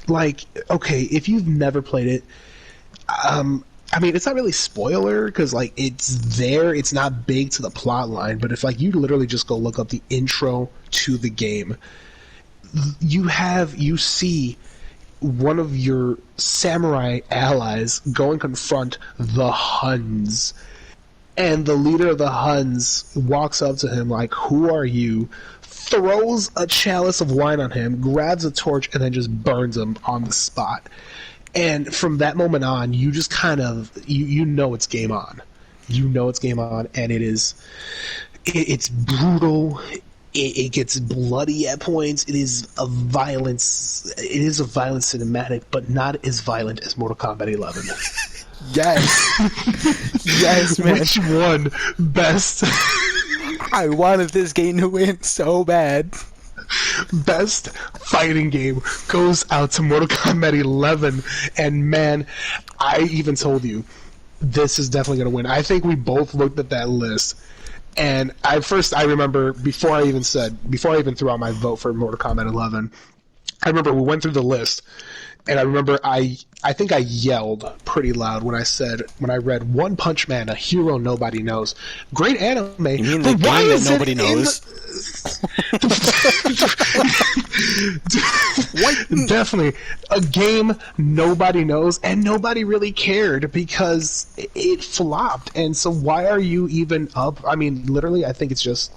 Like, okay, if you've never played it, I mean, it's not really spoiler because like it's there. It's not big to the plot line, but if like you literally just go look up the intro to the game, you see one of your samurai allies go and confront the Huns. And the leader of the Huns walks up to him like, "Who are you?" Throws a chalice of wine on him, grabs a torch, and then just burns him on the spot. And from that moment on, you just kind of you know it's game on. You know it's game on, and it's brutal. It gets bloody at points. It is a violence. It is a violent cinematic, but not as violent as Mortal Kombat 11. Yes. Yes, man. Which one best? I wanted this game to win so bad. Best fighting game goes out to Mortal Kombat 11, and man, I even told you this is definitely going to win. I think we both looked at that list, and I remember before I even threw out my vote for Mortal Kombat 11, I remember we went through the list, and I remember I think I yelled pretty loud when I read One Punch Man, a hero nobody knows. Great anime, You mean the but why game that is it nobody in knows? What? Definitely a game nobody knows and nobody really cared because it flopped. And so why are you even up? I mean, literally, I think it's just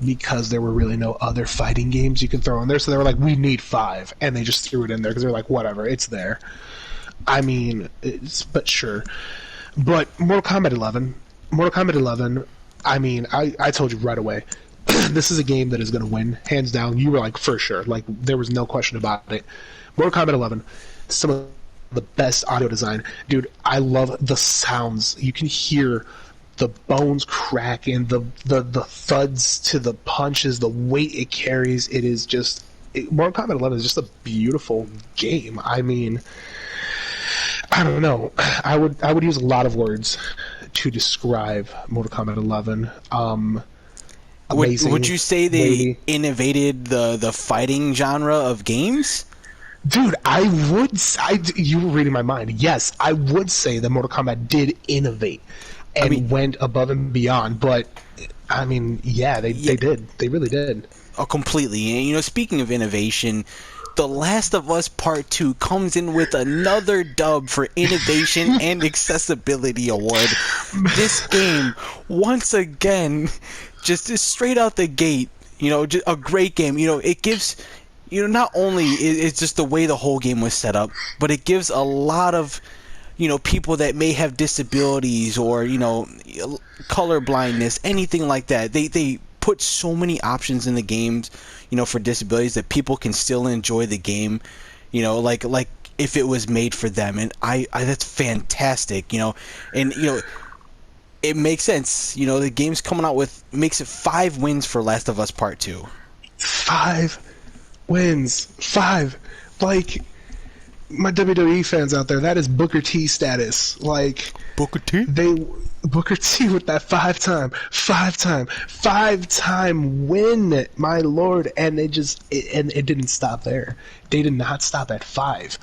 because there were really no other fighting games you could throw in there. So they were like, we need 5, and they just threw it in there because they're like, whatever, it's there. I mean, but sure. But Mortal Kombat 11. I mean, I told you right away. This is a game that is going to win, hands down. You were like, for sure. Like, there was no question about it. Mortal Kombat 11, some of the best audio design. Dude, I love the sounds. You can hear the bones cracking, the thuds to the punches, the weight it carries. It is just... Mortal Kombat 11 is just a beautiful game. I mean, I don't know. I would use a lot of words to describe Mortal Kombat 11. Amazing. Would you say they weighty. innovated the fighting genre of games? Dude, you were reading my mind. Yes, I would say that Mortal Kombat did innovate and I mean, went above and beyond, but I mean, yeah, they did. They really did. oh, completely. And, you know, speaking of innovation, The Last of Us Part 2 comes in with another dub for Innovation and Accessibility Award. This game, once again, just straight out the gate, you know, just a great game. You know, it gives, you know, not only it's just the way the whole game was set up, but it gives a lot of, you know, people that may have disabilities or, you know, color blindness, anything like that. They put so many options in the games, you know, for disabilities that people can still enjoy the game, you know, like if it was made for them. And I that's fantastic, you know. And, you know, it makes sense, you know, the game's coming out with, makes it 5 wins for Last of Us Part 2. 5 wins. 5. Like, my WWE fans out there, that is Booker T status. Like, Booker T? Booker T with that 5-time win, my lord. And it didn't stop there. They did not stop at 5.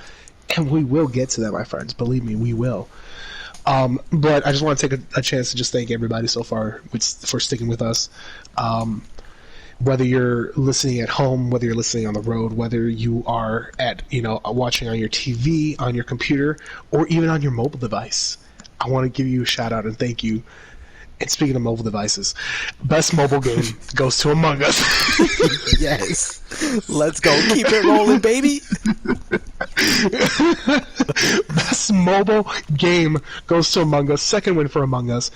And we will get to that, my friends. Believe me, we will. But I just want to take a chance to just thank everybody so far for sticking with us. Whether you're listening at home, whether you're listening on the road, whether you are watching on your TV, on your computer, or even on your mobile device, I want to give you a shout out and thank you. And speaking of mobile devices, best mobile game goes to Among Us. Yes. Let's go. Keep it rolling, baby. Best mobile game goes to Among Us. Second win for Among Us.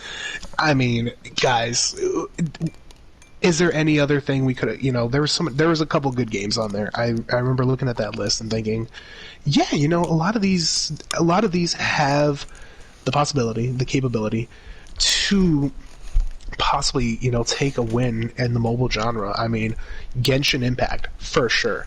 I mean, guys, is there any other thing we could have, there was a couple good games on there. I remember looking at that list and thinking, yeah, a lot of these have the possibility, the capability to possibly, take a win in the mobile genre. I mean, Genshin Impact, for sure.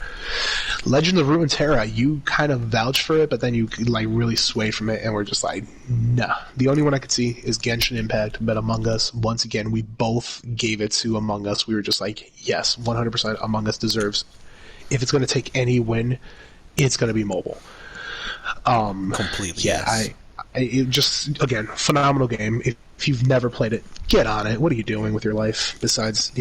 Legend of Runeterra, you kind of vouch for it, but then you really swayed from it, and we're just like, nah. The only one I could see is Genshin Impact, but Among Us, once again, we both gave it to Among Us. We were just like, yes, 100% Among Us deserves. If it's going to take any win, it's going to be mobile. Completely, yeah, yes. It just, again, phenomenal game. If you've never played it, get on it. What are you doing with your life besides,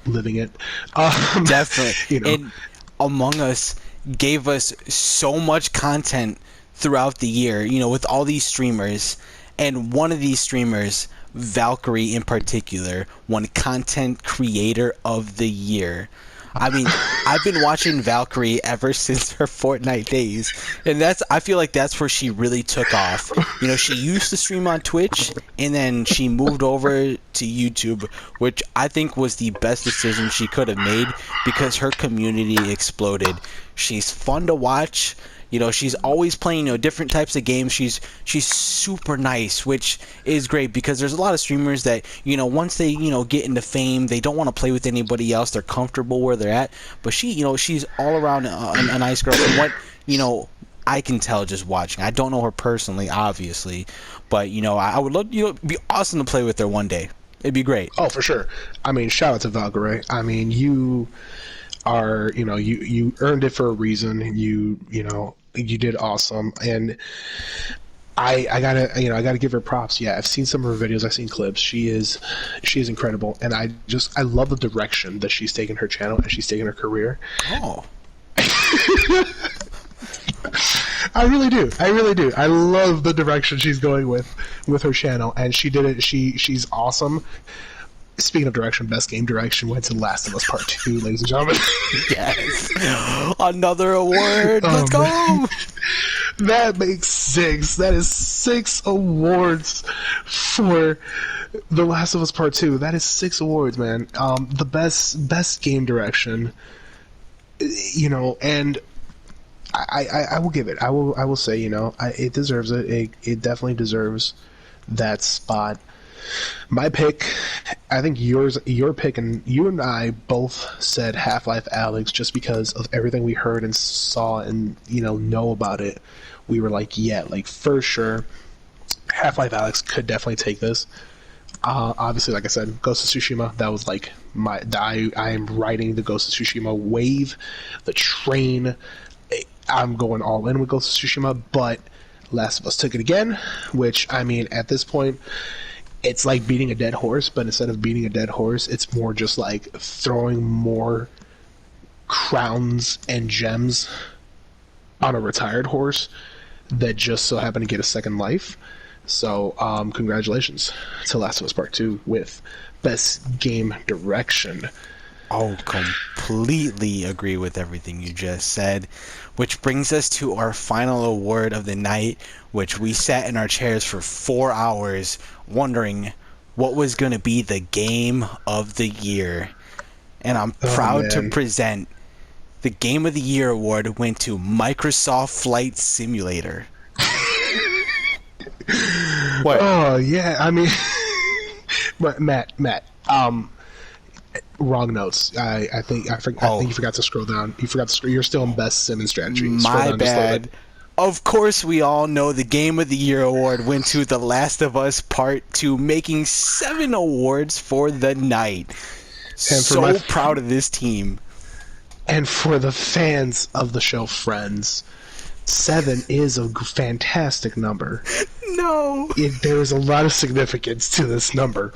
living it? Definitely. And Among Us gave us so much content throughout the year, with all these streamers. And one of these streamers, Valkyrie in particular, won Content Creator of the Year. I mean, I've been watching Valkyrie ever since her Fortnite days, and I feel like that's where she really took off. She used to stream on Twitch, and then she moved over to YouTube, which I think was the best decision she could have made because her community exploded. She's fun to watch. She's always playing, different types of games. She's super nice, which is great because there's a lot of streamers that, once they, get into fame, they don't want to play with anybody else. They're comfortable where they're at. But she, she's all around a nice girl. From what, I can tell just watching. I don't know her personally, obviously. But, I would love, it'd be awesome to play with her one day. It'd be great. Oh, for sure. I mean, shout out to Valkyrie. I mean, you are, you earned it for a reason. You did awesome, and I gotta give her props. Yeah, I've seen some of her videos, I've seen clips. She is incredible, and I love the direction that she's taken her channel and she's taken her career. Oh. I really do. I love the direction she's going with her channel, and she did it. She's awesome. Speaking of direction, best game direction went to Last of Us Part 2, ladies and gentlemen. Yes. Another award. Let's go. That makes 6. That is 6 awards for The Last of Us Part 2. That is 6 awards, man. The best game direction, and I will give it. I will say, it deserves it. It definitely deserves that spot. My pick, I think your pick, and you and I both said Half-Life Alyx just because of everything we heard and saw and know about it. We were like, yeah, for sure, Half-Life Alyx could definitely take this. Obviously, like I said, Ghost of Tsushima, that was like I am riding the Ghost of Tsushima wave, the train. I'm going all in with Ghost of Tsushima, but Last of Us took it again, which, I mean, at this point, it's like beating a dead horse, but instead of beating a dead horse, it's more just like throwing more crowns and gems on a retired horse that just so happened to get a second life. So, congratulations to Last of Us Part 2 with Best Game Direction. Oh, completely agree with everything you just said. Which brings us to our final award of the night, which we sat in our chairs for 4 hours wondering what was going to be the game of the year. And I'm proud to present the Game of the Year award went to Microsoft Flight Simulator. What? Oh, yeah, I mean... Matt, Wrong notes. I think Oh, you forgot to scroll down. You forgot to scroll. You're still in best sim and strategy. Scroll my down just a little bit. bad. Of course, we all know the Game of the Year award went to The Last of Us Part 2, making 7 awards for the night. And for my So proud of this team. and for the fans of the show Friends, 7 is a fantastic number. No. There is a lot of significance to this number.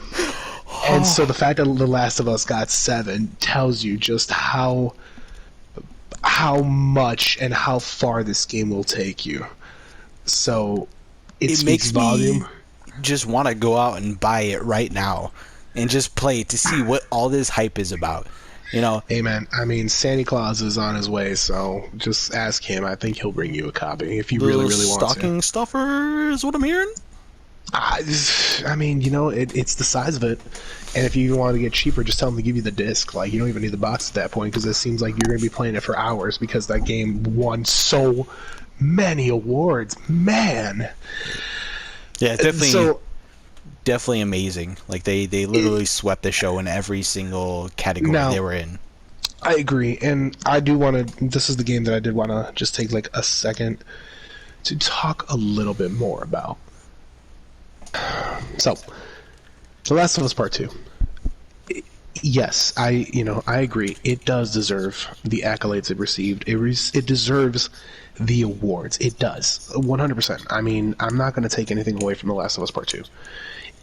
And so the fact that The Last of Us got 7 tells you just how much and how far this game will take you. So it It speaks makes me volume. just want to go out and buy it right now and just play it to see what all this hype is about. You know, Hey man, I mean Santa Claus is on his way, so just ask him. I think he'll bring you a copy if you really, the really want to. stocking stuffer is what I'm hearing. I, I mean, it's the size of it, and if you want to get cheaper, just tell him to give you the disc. Like you don't even need the box at that point because it seems like you're going to be playing it for hours because that game won so many awards. Man, Yeah, definitely, so definitely amazing. Like they literally swept the show in every single category now they were in. I agree, and I do want to. This is the game that I did want to just take like a second to talk a little bit more about. So, The Last of Us Part 2. Yes, I agree. It does deserve the accolades it received. It deserves the awards. It does. 100%. I mean, I'm not going to take anything away from The Last of Us Part 2.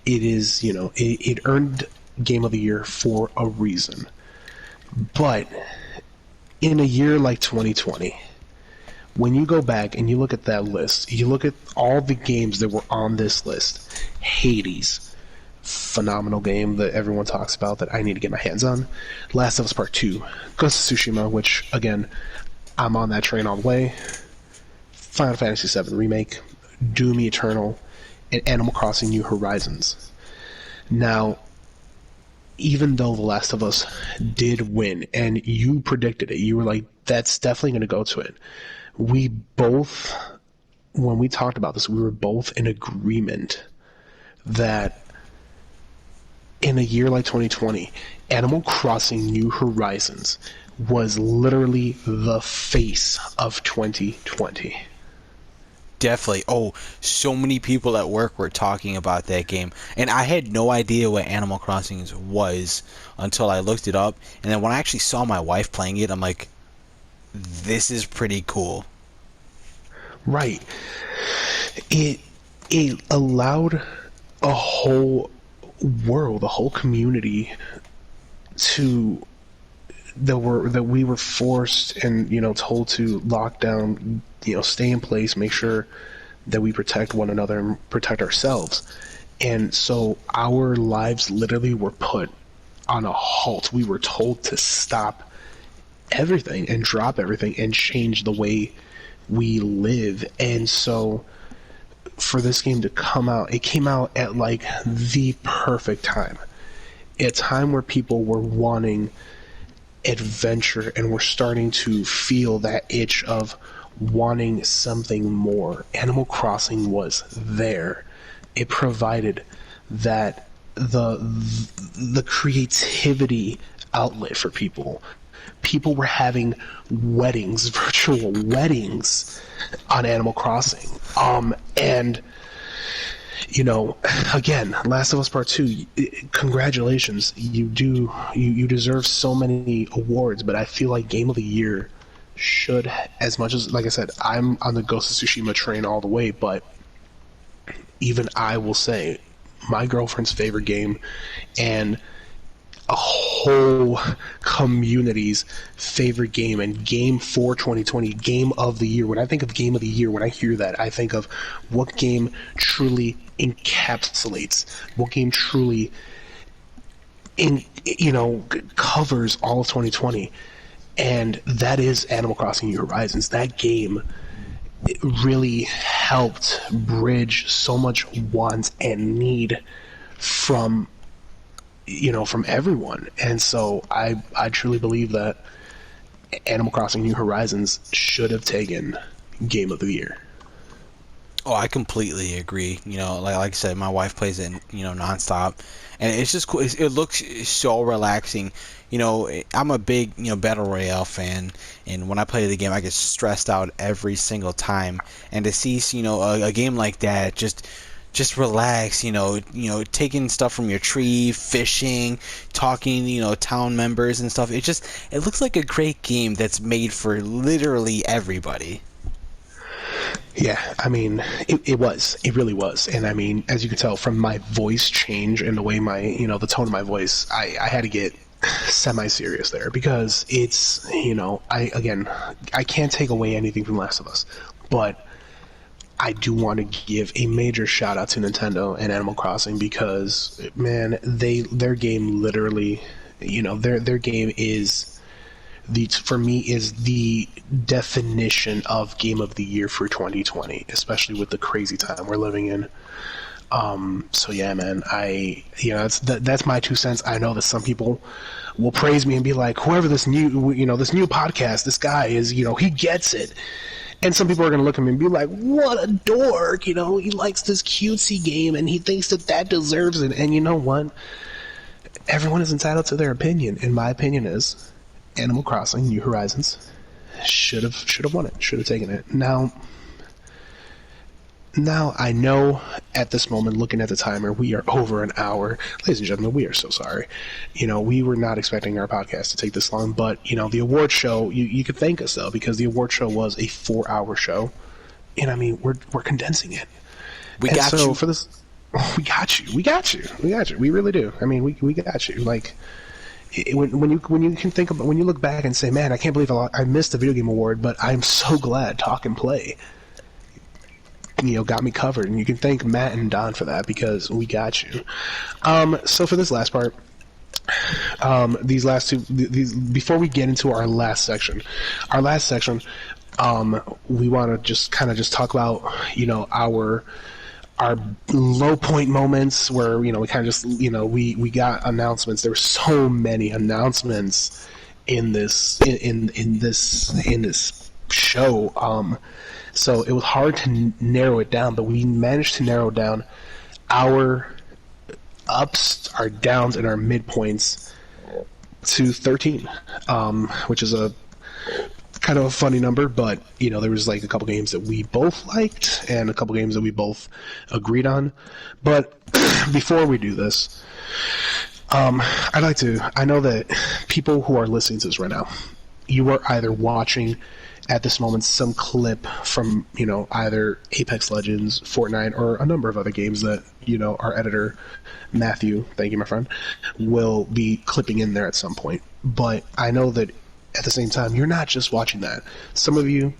It is, it earned Game of the Year for a reason. But in a year like 2020, when you go back and you look at that list, you look at all the games that were on this list. Hades, phenomenal game that everyone talks about that I need to get my hands on. Last of Us Part 2, Ghost of Tsushima, which, again, I'm on that train all the way. Final Fantasy VII Remake, Doom Eternal, and Animal Crossing New Horizons. Now, even though The Last of Us did win, and you predicted it, you were like, that's definitely going to go to it. We both, when we talked about this, we were both in agreement that in a year like 2020, Animal Crossing New Horizons was literally the face of 2020. Definitely. Oh, so many people at work were talking about that game, and I had no idea what Animal Crossing was until I looked it up. And then when I actually saw my wife playing it, I'm like, this is pretty cool. Right. It it allowed a whole world, a whole community to that we were forced and told to lock down, stay in place, make sure that we protect one another and protect ourselves. And so our lives literally were put on a halt. We were told to stop everything and drop everything and change the way we live. And so for this game to come out, it came out at like the perfect time. A time where people were wanting adventure and were starting to feel that itch of wanting something more. Animal Crossing was there. It provided that the creativity outlet for people. People were having weddings, virtual weddings on Animal Crossing. And again, Last of Us Part 2, congratulations. You deserve so many awards, but I feel like Game of the Year should, as much as, like I said, I'm on the Ghost of Tsushima train all the way, but even I will say my girlfriend's favorite game and a whole community's favorite game and game for 2020, game of the year. When I think of game of the year, when I hear that, I think of what game truly encapsulates, what game truly covers all of 2020, and that is Animal Crossing New Horizons. That game really helped bridge so much want and need from from everyone. And so I truly believe that Animal Crossing New Horizons should have taken Game of the Year. Oh, I completely agree. Like I said, my wife plays it, nonstop, and it's just cool. It looks so relaxing. I'm a big, battle royale fan, and when I play the game, I get stressed out every single time. And to see, a game like that, just relax. Taking stuff from your tree, fishing, talking, town members and stuff. It looks like a great game that's made for literally everybody. Yeah, I mean, it was. It really was. And I mean, as you can tell from my voice change and the way the tone of my voice, I had to get semi-serious there because I can't take away anything from Last of Us, but I do want to give a major shout out to Nintendo and Animal Crossing because, man, their game literally, their game is for me is the definition of game of the year for 2020, especially with the crazy time we're living in. So yeah, man, that's my 2 cents. I know that some people will praise me and be like, whoever this new podcast, this guy is, he gets it. And some people are going to look at me and be like, what a dork, he likes this cutesy game and he thinks that deserves it. And you know what? Everyone is entitled to their opinion. And my opinion is Animal Crossing New Horizons should have won it, should have taken it. Now I know at this moment, looking at the timer, we are over an hour. Ladies and gentlemen, we are so sorry. We were not expecting our podcast to take this long, but the award show, you could thank us though, because the award show was a 4-hour show, and I mean we're condensing it. We And got so you. for this, we really do. I mean, we got you. Like when you can think about when you look back and say, man, I can't believe I missed the video game award, but I'm so glad Talk and Play got me covered, and you can thank Matt and Don for that because we got you. So for this last part, these last two, these before we get into our last section, we want to just talk about our low point moments where we kind of just we got announcements. There were so many announcements in this show. So it was hard to narrow it down, but we managed to narrow down our ups, our downs, and our midpoints to 13, which is a kind of a funny number, but there was like a couple games that we both liked and a couple games that we both agreed on. But before we do this, I know that people who are listening to this right now, you are either watching at this moment some clip from either Apex Legends, Fortnite, or a number of other games that our editor Matthew, thank you my friend, will be clipping in there at some point. But I know that at the same time you're not just watching that. Some of you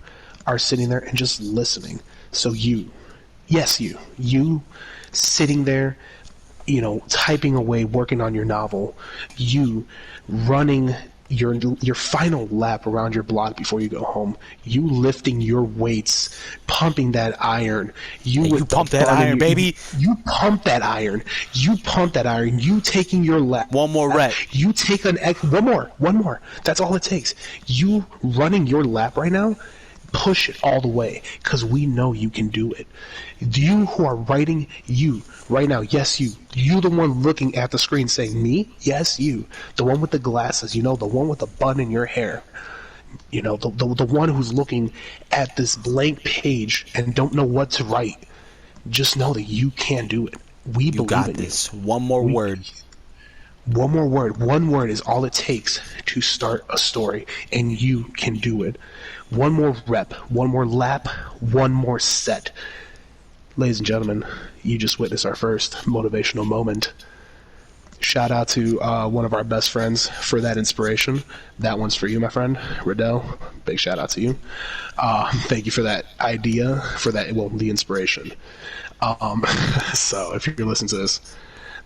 are sitting there and just listening. So you sitting there, typing away, working on your novel, you running your final lap around your block before you go home, you lifting your weights, pumping that iron, Hey, you pump that iron, baby. you pump that iron, you taking your lap, One more rep. you take one more, that's all it takes. You running your lap right now, push it all the way, because we know you can do it. You who are writing, you right now, yes, you the one looking at the screen saying me, yes, you, the one with the glasses, the one with the bun in your hair, the one who's looking at this blank page and don't know what to write. Just know that you can do it. We You believe got in this. you. One more word. One more word. One word is all it takes to start a story, and you can do it. One more rep, one more lap, one more set. Ladies and gentlemen, you just witnessed our first motivational moment. Shout out to one of our best friends for that inspiration. That one's for you, my friend, Riddell. Big shout out to you. Thank you for that idea, the inspiration. So if you're listening to this,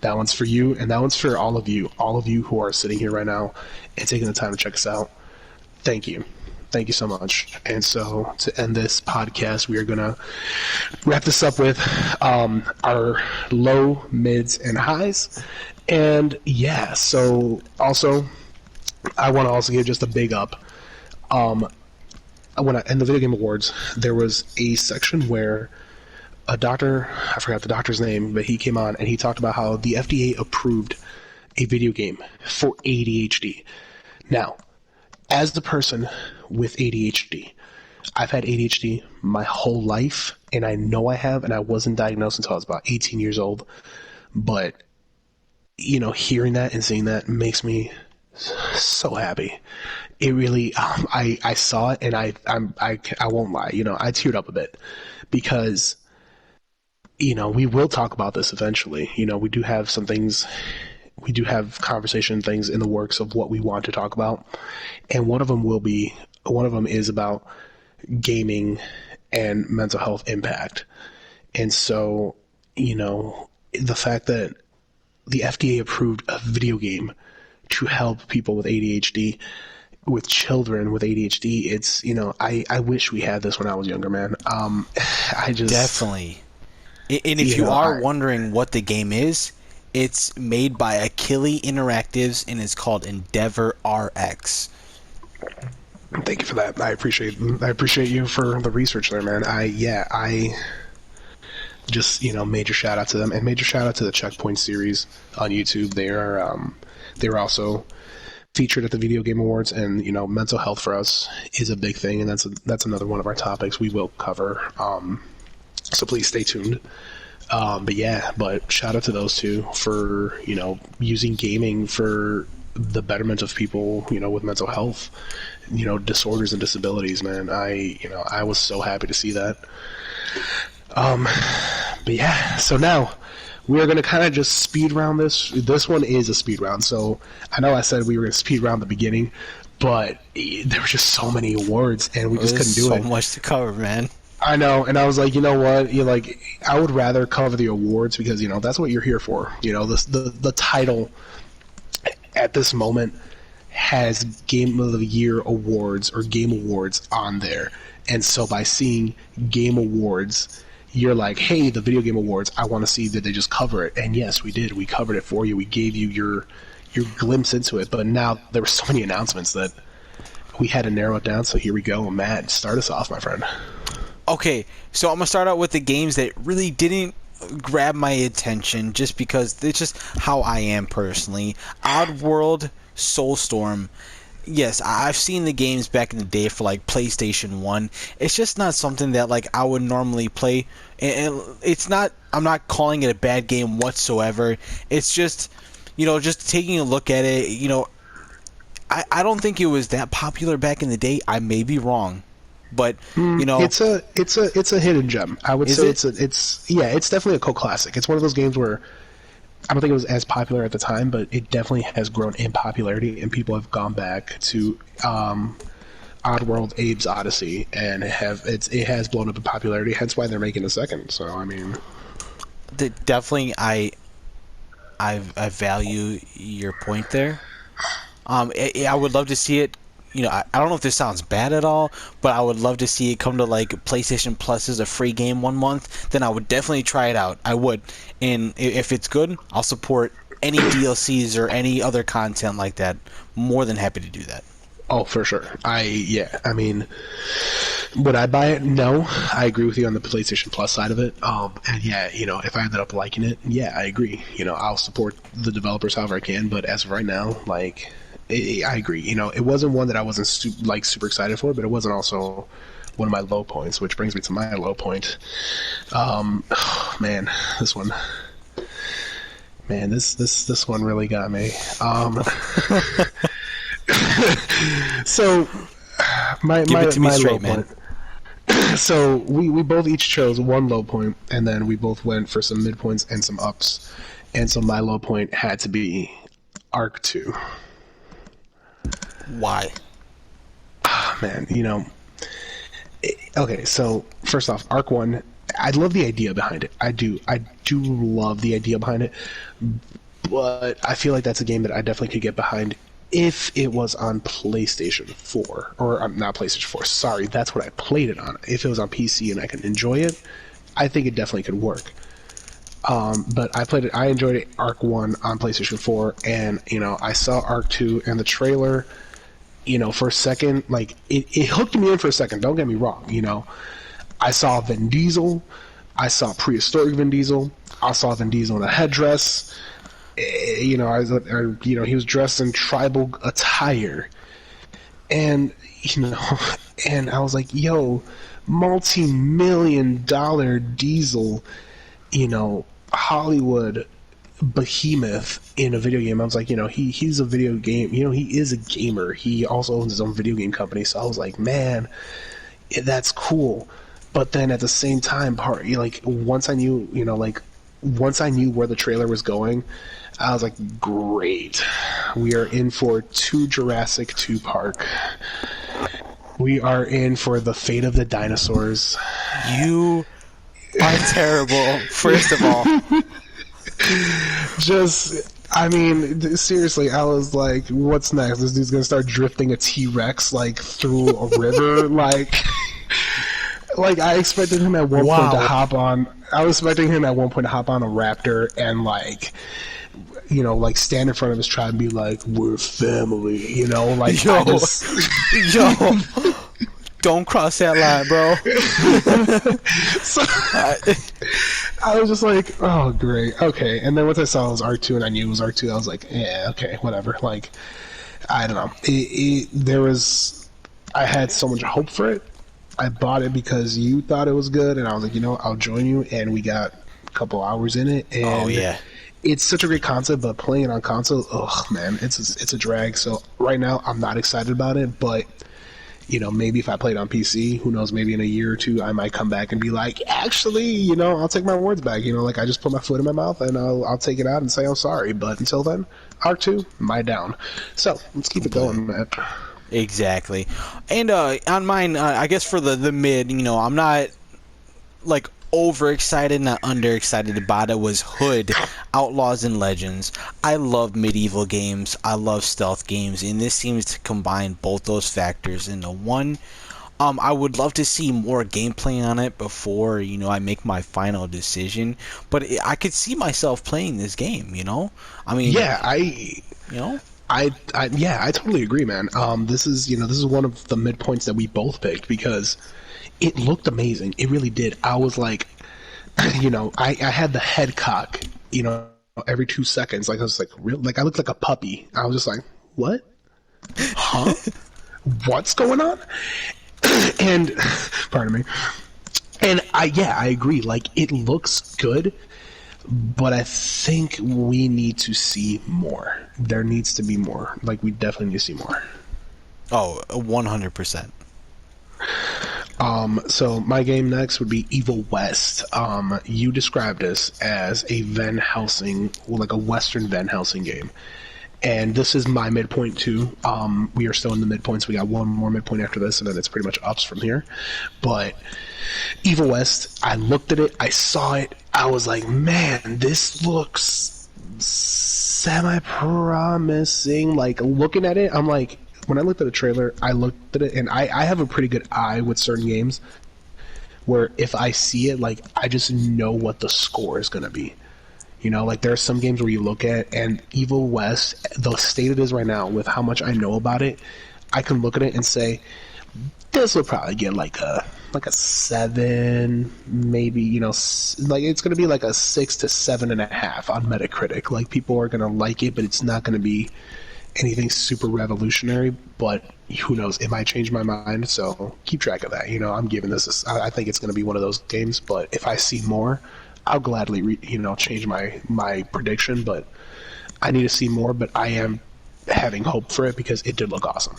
that one's for you, and that one's for all of you who are sitting here right now and taking the time to check us out. Thank you. Thank you so much. And so to end this podcast, we are going to wrap this up with our low, mids, and highs. And yeah, so also, I want to also give just a big up. In the Video Game Awards, there was a section where a doctor, I forgot the doctor's name, but he came on and he talked about how the FDA approved a video game for ADHD. Now, as the person with ADHD, I've had ADHD my whole life, and I know I have, and I wasn't diagnosed until I was about 18 years old. But, hearing that and seeing that makes me so happy. It really, I saw it, and I won't lie, I teared up a bit because, we will talk about this eventually. We do have some things, we do have conversation things in the works of what we want to talk about, and one of them is about gaming and mental health impact. And so, the fact that the FDA approved a video game to help people with ADHD, with children with ADHD, it's, I wish we had this when I was younger, man. I just, Definitely. And if you are wondering what the game is, it's made by Achille Interactives and it's called Endeavor RX. thank you for that. I appreciate you for the research there, man. I just, major shout out to them, and major shout out to the Checkpoint series on YouTube. They're also featured at the Video Game Awards, and mental health for us is a big thing, and that's another one of our topics we will cover. So please stay tuned. But shout out to those two for using gaming for the betterment of people with mental health, disorders and disabilities. Man, I was so happy to see that. So now we are going to kind of just speed round this. This one is a speed round. So I know I said we were going to speed round the beginning, but there were just so many awards and we just couldn't do it. So much to cover, man. I know, and I was like, you know what? I would rather cover the awards because that's what you're here for. The title at this moment has Game of the Year awards or Game Awards on there, and so by seeing Game Awards, you're like, hey, the Video Game Awards, I want to see did they just cover it? And yes, we did. We covered it for you. We gave you your glimpse into it, but now there were so many announcements that we had to narrow it down. So here we go. Matt, start us off, my friend. Okay, so I'm going to start out with the games that really didn't grab my attention just because it's just how I am personally. Oddworld, Soulstorm. Yes, I've seen the games back in the day for like PlayStation 1. It's just not something that like I would normally play. And it's not, I'm not calling it a bad game whatsoever. It's just, just taking a look at it, I don't think it was that popular back in the day. I may be wrong. But it's a hidden gem. I would say it's definitely a cult classic. It's one of those games where I don't think it was as popular at the time, but it definitely has grown in popularity, and people have gone back to Oddworld: Abe's Odyssey, and it has blown up in popularity. Hence why they're making a second. So I mean, definitely, I value your point there. I would love to see it. I don't know if this sounds bad at all, but I would love to see it come to like PlayStation Plus as a free game 1 month. Then I would definitely try it out. I would, and if it's good, I'll support any DLCs or any other content like that. More than happy to do that. Oh, for sure. I mean, would I buy it? No. I agree with you on the PlayStation Plus side of it. And yeah, if I ended up liking it, yeah, I agree. I'll support the developers however I can. But as of right now, like, I agree. It wasn't one that I wasn't super excited for, but it wasn't also one of my low points, which brings me to my low point. Man, this one. Man, this one really got me. So my Give it to me straight, low point. So we both each chose one low point, and then we both went for some midpoints and some ups. And so my low point had to be Arc 2. Why? Oh, man, okay, so first off, Arc 1, I love the idea behind it. I do love the idea behind it, but I feel like that's a game that I definitely could get behind if it was on PlayStation 4. Or, not PlayStation 4, sorry, that's what I played it on. If it was on PC and I could enjoy it, I think it definitely could work. But I enjoyed it, Arc 1 on PlayStation 4, and, I saw Arc 2 and the trailer, for a second, like, it hooked me in for a second, don't get me wrong, I saw Vin Diesel, I saw prehistoric Vin Diesel. I saw Vin Diesel in a headdress. He was dressed in tribal attire, and and I was like, yo, multi-million-dollar Diesel, Hollywood behemoth in a video game. I was like, he's a video game, he is a gamer. He also owns his own video game company. So I was like, man, that's cool. But then at the same time, once I knew where the trailer was going, I was like, great. We are in for 2 Jurassic 2 Park. We are in for the fate of the dinosaurs. You are terrible, first of all. Seriously, I was like, what's next? This dude's gonna start drifting a T-Rex, through a river? I expected him at one point to hop on... I was expecting him at one point to hop on a raptor and, stand in front of his tribe and be like, we're family, Yo, don't cross that line, bro. So, I was just like, oh, great, okay. And then once I saw it was R2 and I knew it was R2, I was like, yeah, okay, whatever. I don't know. I had so much hope for it. I bought it because you thought it was good, and I was like, I'll join you, and we got a couple hours in it. And oh, yeah. It's such a great concept, but playing it on console, man, it's a drag. So right now, I'm not excited about it, but maybe if I played on PC, who knows, maybe in a year or two, I might come back and be like, actually, I'll take my words back. I just put my foot in my mouth, and I'll take it out and say I'm sorry. But until then, R2, my down. So let's keep it going, man. Exactly. And on mine, I guess for the mid, I'm not overexcited, not underexcited about it, was Hood, Outlaws and Legends. I love medieval games. I love stealth games, and this seems to combine both those factors into one. I would love to see more gameplay on it before, I make my final decision. But I could see myself playing this game, I mean... Yeah, I totally agree, man. This is one of the midpoints that we both picked because it looked amazing. It really did. I was like, I had the head cock, every 2 seconds. I was like, real, I looked like a puppy. I was just like, what? Huh? What's going on? And pardon me. And I agree. It looks good. But I think we need to see more. There needs to be more. We definitely need to see more. Oh, 100%. So my game next would be Evil West. You described this as a Van Helsing, a Western Van Helsing game. And this is my midpoint too. We are still in the midpoints. We got one more midpoint after this, and then it's pretty much ups from here. But Evil West, I looked at it, I saw it, I was like, man, this looks semi-promising. Looking at it, I'm like, when I looked at the trailer, I looked at it, and I have a pretty good eye with certain games, where if I see it, I just know what the score is going to be. There are some games where you look at, and Evil West, the state it is right now, with how much I know about it, I can look at it and say, this will probably get a 7, maybe, it's going to be a 6 to 7.5 on Metacritic. People are going to like it, but it's not going to be anything super revolutionary, but who knows, it might change my mind, so keep track of that. I'm giving this, I think it's going to be one of those games, but if I see more, I'll gladly, change my prediction, but I need to see more, but I am having hope for it because it did look awesome.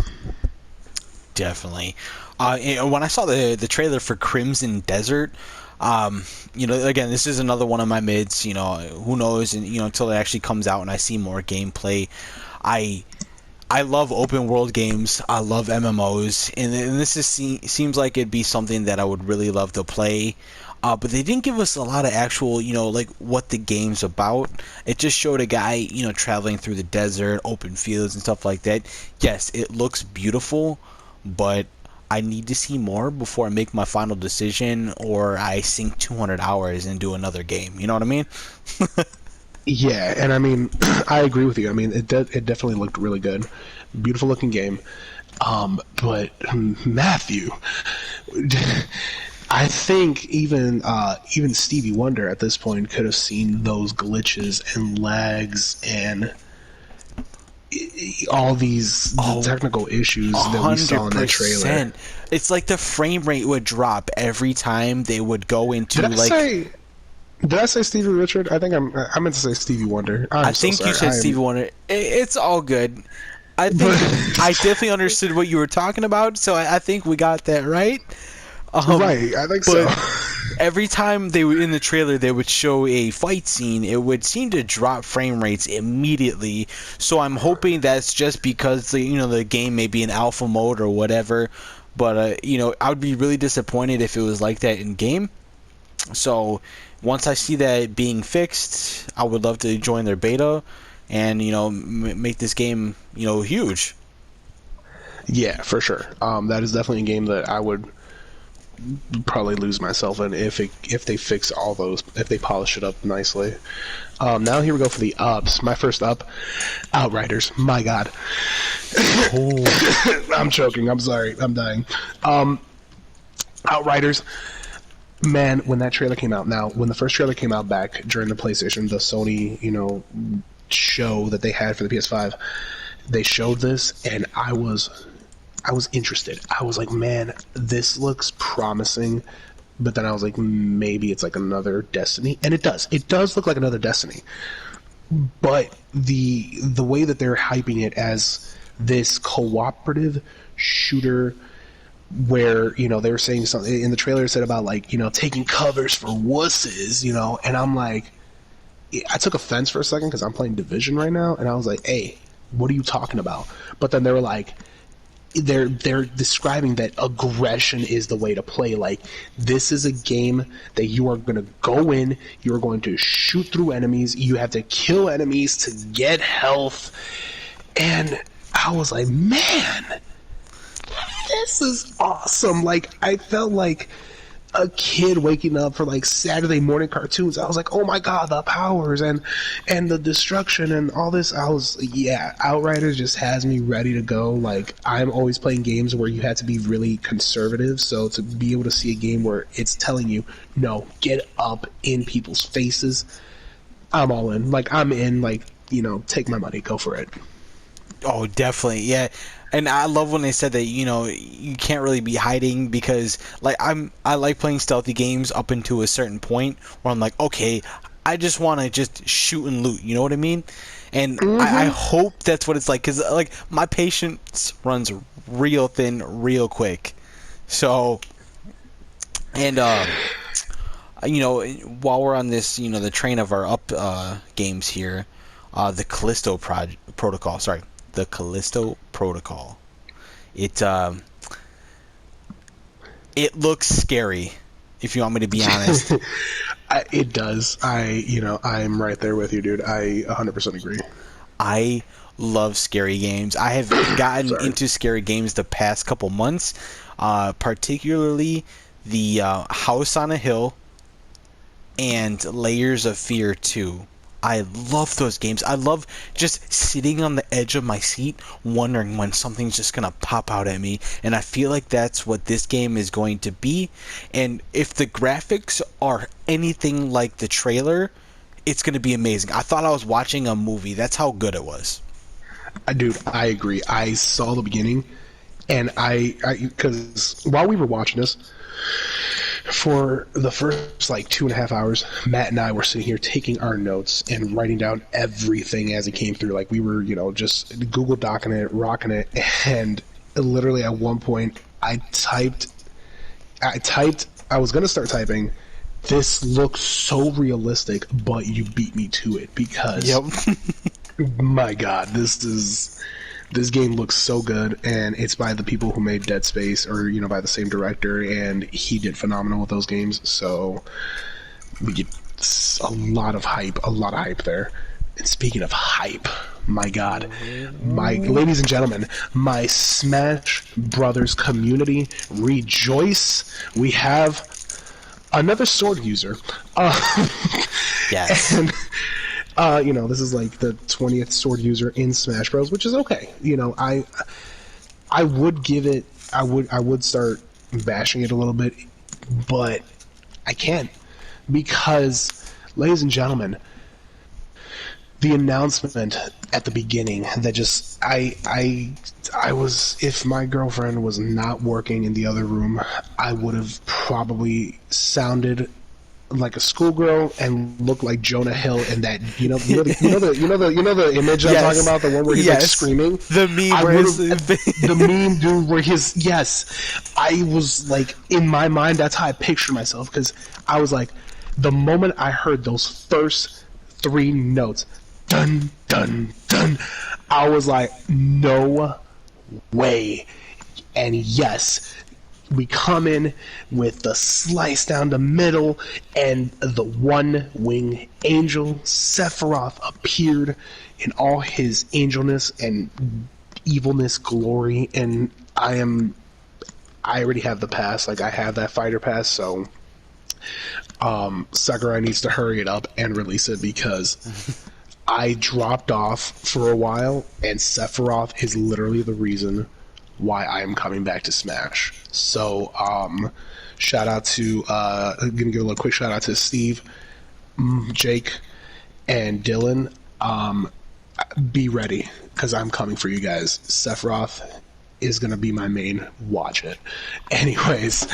Definitely. When I saw the trailer for Crimson Desert, again, this is another one of my mids, who knows, and, until it actually comes out and I see more gameplay. I love open world games. I love MMOs, and this seems like it'd be something that I would really love to play. But they didn't give us a lot of actual, what the game's about. It just showed a guy, traveling through the desert, open fields and stuff like that. Yes, it looks beautiful, but I need to see more before I make my final decision, or I sink 200 hours and do another game. You know what I mean? Yeah, and I mean, I agree with you. I mean, it definitely looked really good. Beautiful looking game. But Matthew, I think even Stevie Wonder at this point could have seen those glitches and lags and all the Oh, technical a issues that we saw hundred in that trailer. percent. It's like the frame rate would drop every time they would go Did into I like. say did I say Stevie Richard? I think I meant to say Stevie Wonder. I I'm so think you sorry. said I Stevie am Wonder. It's all good. I think I but definitely understood what you were talking about, so I think we got that right. Um, right, I think so. but every time they were in the trailer, they would show a fight scene. It would seem to drop frame rates immediately. So I'm hoping that's just because the game may be in alpha mode or whatever. But I would be really disappointed if it was like that in game. So once I see that being fixed, I would love to join their beta and make this game huge. Yeah, for sure. That is definitely a game that I would probably lose myself in if they fix all those, if they polish it up nicely. Now here we go for the ups. My first up, Outriders. My God, Oh, I'm choking. I'm sorry. I'm dying. Outriders. Man, when that trailer came out, now when the first trailer came out back during the PlayStation, the Sony, show that they had for the PS5, they showed this, and I was interested. I was like, man, this looks promising. But then I was like, maybe it's like another Destiny, and it does. It does look like another Destiny. But the way that they're hyping it as this cooperative shooter, where they were saying something in the trailer, it said about like taking covers for wusses, and I'm like, I took offense for a second because I'm playing Division right now, and I was like, hey, what are you talking about? But then they were like, they're describing that aggression is the way to play. Like, this is a game that you are going to go in, you're going to shoot through enemies, you have to kill enemies to get health. And I was like, man, this is awesome. Like, I felt like a kid waking up for like Saturday morning cartoons. I was like, oh my god, the powers and the destruction and all this. Outriders just has me ready to go. Like, I'm always playing games where you had to be really conservative, so to be able to see a game where it's telling you, no, get up in people's faces, I'm all in. Like, I'm in. Like, take my money, go for it. oh, definitely, yeah. And I love when they said that you can't really be hiding because like I like playing stealthy games up into a certain point where I'm like, okay, I just want to just shoot and loot. You know what I mean? And I hope that's what it's like because like my patience runs real thin, real quick. So and while we're on this, the train of our up games here, the Protocol. Sorry, the Callisto Protocol. It it looks scary, if you want me to be honest. It does. I'm right there with you, dude. I 100% agree. I love scary games. I have gotten Sorry. into scary games the past couple months, particularly the House on a Hill and Layers of Fear 2. I love those games. I love just sitting on the edge of my seat wondering when something's just going to pop out at me. And I feel like that's what this game is going to be. And if the graphics are anything like the trailer, it's going to be amazing. I thought I was watching a movie. That's how good it was. Dude, I agree. I saw the beginning, and because while we were watching this, for the first like 2.5 hours, Matt and I were sitting here taking our notes and writing down everything as it came through. Like, we were, just Google Docking it, rocking it, and literally at one point, I was gonna start typing, "This looks so realistic," but you beat me to it because, Yep. my God, this game looks so good, and it's by the people who made Dead Space, or by the same director, and he did phenomenal with those games. So we get a lot of hype there. And speaking of hype, my God, my ladies and gentlemen, my Smash Brothers community, rejoice! We have another sword user. Yes. And this is like the 20th sword user in Smash Bros, which is okay. I would give it. I would start bashing it a little bit but I can't because, ladies and gentlemen, the announcement at the beginning that just I was, if my girlfriend was not working in the other room, I would have probably sounded like a schoolgirl and looked like Jonah Hill in that, the image I'm talking Yes, about, the one where he's like yes. screaming. The meme I where would his have the meme, dude, where his, yes, I was like, in my mind, that's how I pictured myself, because I was like, the moment I heard those first three notes, dun dun dun, I was like, no way. And yes, we come in with the slice down the middle, and the one winged angel Sephiroth appeared in all his angelness and evilness glory. And I already have the pass, like I have that fighter pass, so Sakurai needs to hurry it up and release it, because I dropped off for a while, and Sephiroth is literally the reason why I am coming back to Smash. So, shout out to, I'm gonna give a little quick shout out to Steve, Jake, and Dylan. Be ready, because I'm coming for you guys. Sephiroth is gonna be my main. Watch it. Anyways,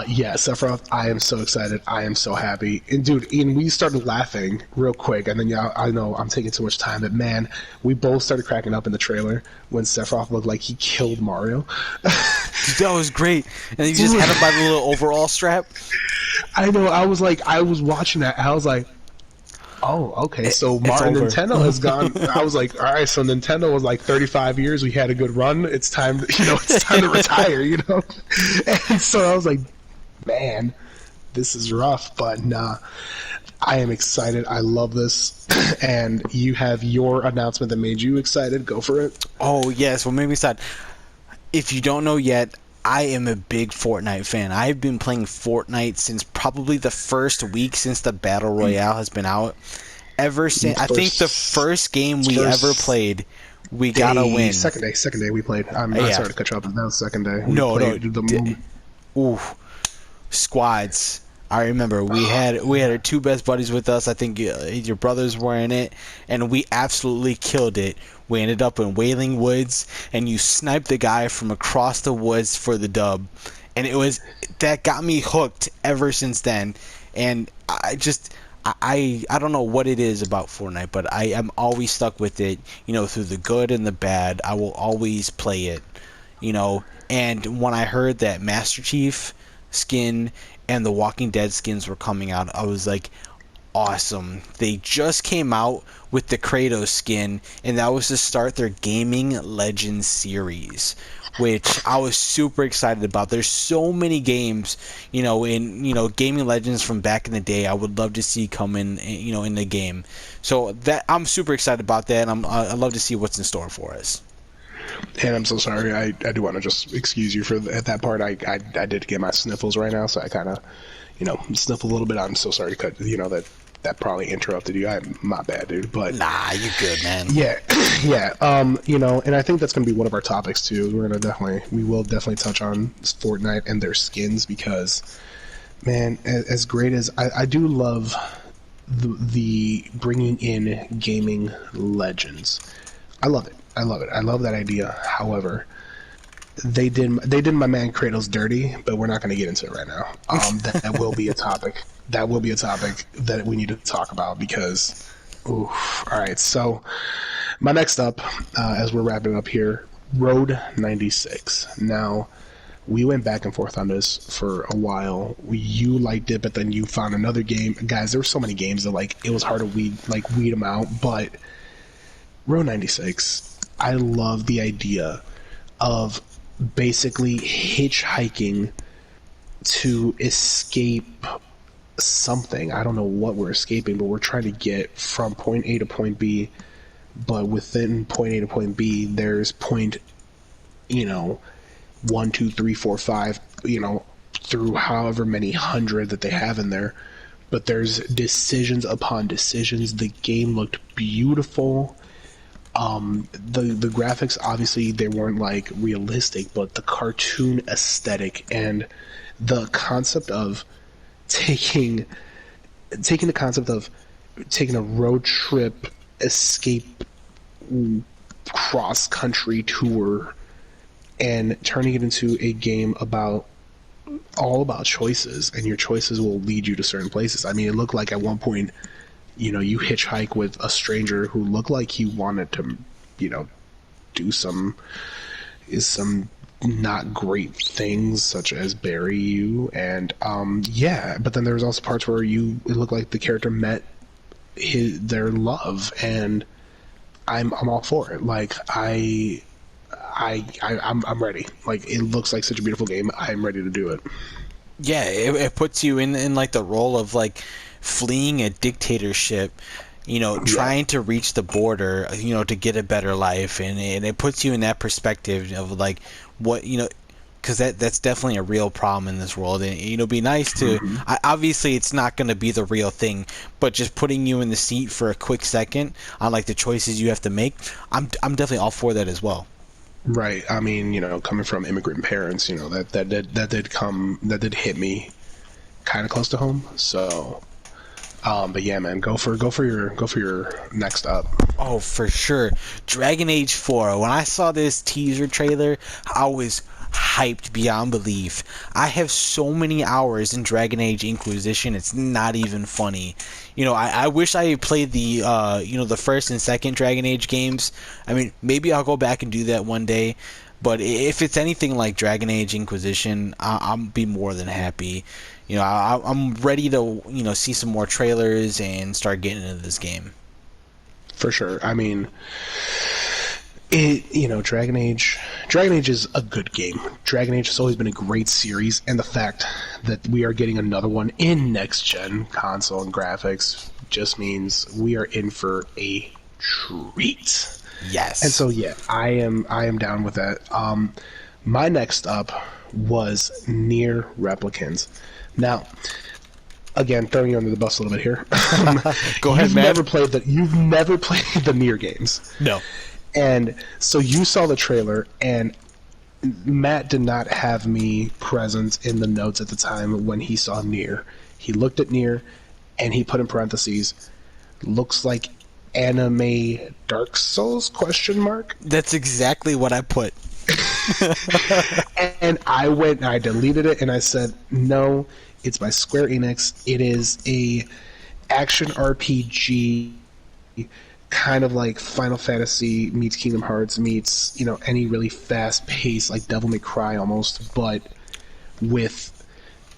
yeah, Sephiroth, I am so excited. I am so happy. And dude, Ian, we started laughing real quick, and then yeah, I know I'm taking too much time, but man, we both started cracking up in the trailer when Sephiroth looked like he killed Mario. that was great, and he just had him by the little overall strap. I know. I was like, I was watching that. I was like, oh, okay. So It's Martin over. Nintendo has gone. I was like, all right. So Nintendo was like 35 years. We had a good run. It's time. It's time to retire. And so I was like, man, this is rough. But nah, I am excited. I love this. And you have your announcement that made you excited. Go for it. Oh yes, what made me sad. If you don't know yet, I am a big Fortnite fan. I've been playing Fortnite since probably the first week since the Battle Royale has been out. Ever since, I think the first game we ever played, we got a win. Second day we played. I'm Yeah. sorry to cut you off, but that was second day. We No, played the moon. Ooh, squads. I remember we had our two best buddies with us. I think your brothers were in it, and we absolutely killed it. We ended up in Wailing Woods, and you sniped the guy from across the woods for the dub, and that got me hooked ever since then. And I don't know what it is about Fortnite, but I am always stuck with it. Through the good and the bad, I will always play it. And when I heard that Master Chief skin and the Walking Dead skins were coming out, I was like, awesome. They just came out with the Kratos skin, and that was to start their Gaming Legends series, which I was super excited about. There's so many games, in Gaming Legends from back in the day I would love to see come in the game. So that I'm super excited about that, and I love to see what's in store for us. And I'm so sorry. I do want to just excuse you for at that part. I did get my sniffles right now, so I kind of, sniffle a little bit. I'm so sorry to cut. That probably interrupted you. I'm my bad, dude. But Nah, you good, man. yeah, yeah. And I think that's gonna be one of our topics too. We will definitely touch on Fortnite and their skins, because, man, as great as I do love the bringing in gaming legends. I love it. I love it. I love that idea. However, they did my man Kratos dirty, but we're not going to get into it right now. That will be a topic. That will be a topic that we need to talk about, because, oof. All right. So, my next up, as we're wrapping up here, Road 96. Now, we went back and forth on this for a while. You liked it, but then you found another game. Guys, there were so many games that it was hard to weed them out, but Row 96, I love the idea of basically hitchhiking to escape something. I don't know what we're escaping, but we're trying to get from point A to point B. But within point A to point B, there's point, 1, 2, 3, 4, 5, through however many hundred that they have in there. But there's decisions upon decisions. The game looked beautiful. The graphics, obviously they weren't like realistic, but the cartoon aesthetic and the concept of taking taking the concept of taking a road trip escape cross country tour and turning it into a game about all about choices, and your choices will lead you to certain places. I mean, it looked like at one point, you hitchhike with a stranger who looked like he wanted to, do some not great things such as bury you, and yeah. But then there was also parts where it looked like the character met their love, and I'm all for it. Like I'm ready. Like, it looks like such a beautiful game. I'm ready to do it. Yeah, it puts you in like the role of like fleeing a dictatorship, Yeah. trying to reach the border, to get a better life, and it puts you in that perspective of like what because that's definitely a real problem in this world, and it'd be nice to. Hmm. Obviously, it's not going to be the real thing, but just putting you in the seat for a quick second on like the choices you have to make, I'm definitely all for that as well. Right. I mean, coming from immigrant parents, that did hit me kind of close to home. So, but yeah, man, go for your next up. Oh, for sure. Dragon Age 4. When I saw this teaser trailer, I was hyped beyond belief. I have so many hours in Dragon Age Inquisition, it's not even funny. I wish I had played the first and second Dragon Age games. I mean, maybe I'll go back and do that one day. But if it's anything like Dragon Age Inquisition, I'll be more than happy. I'm ready to, see some more trailers and start getting into this game. For sure. I mean, Dragon Age is a good game. Dragon Age has always been a great series, and the fact that we are getting another one in next gen console and graphics just means we are in for a treat. And Yes. so yeah, I am down with that. My next up was Near Replicants. Now, again, throwing you under the bus a little bit here. Go ahead, Matt. You've never played the Near games. No. And so you saw the trailer, and Matt did not have me present in the notes at the time when he saw Nier. He looked at Nier, and he put in parentheses, "Looks like anime Dark Souls?" Question mark. That's exactly what I put. And I went, and I deleted it, and I said, "No, it's by Square Enix. It is a action RPG." Kind of like Final Fantasy meets Kingdom Hearts meets any really fast paced like Devil May Cry almost, but with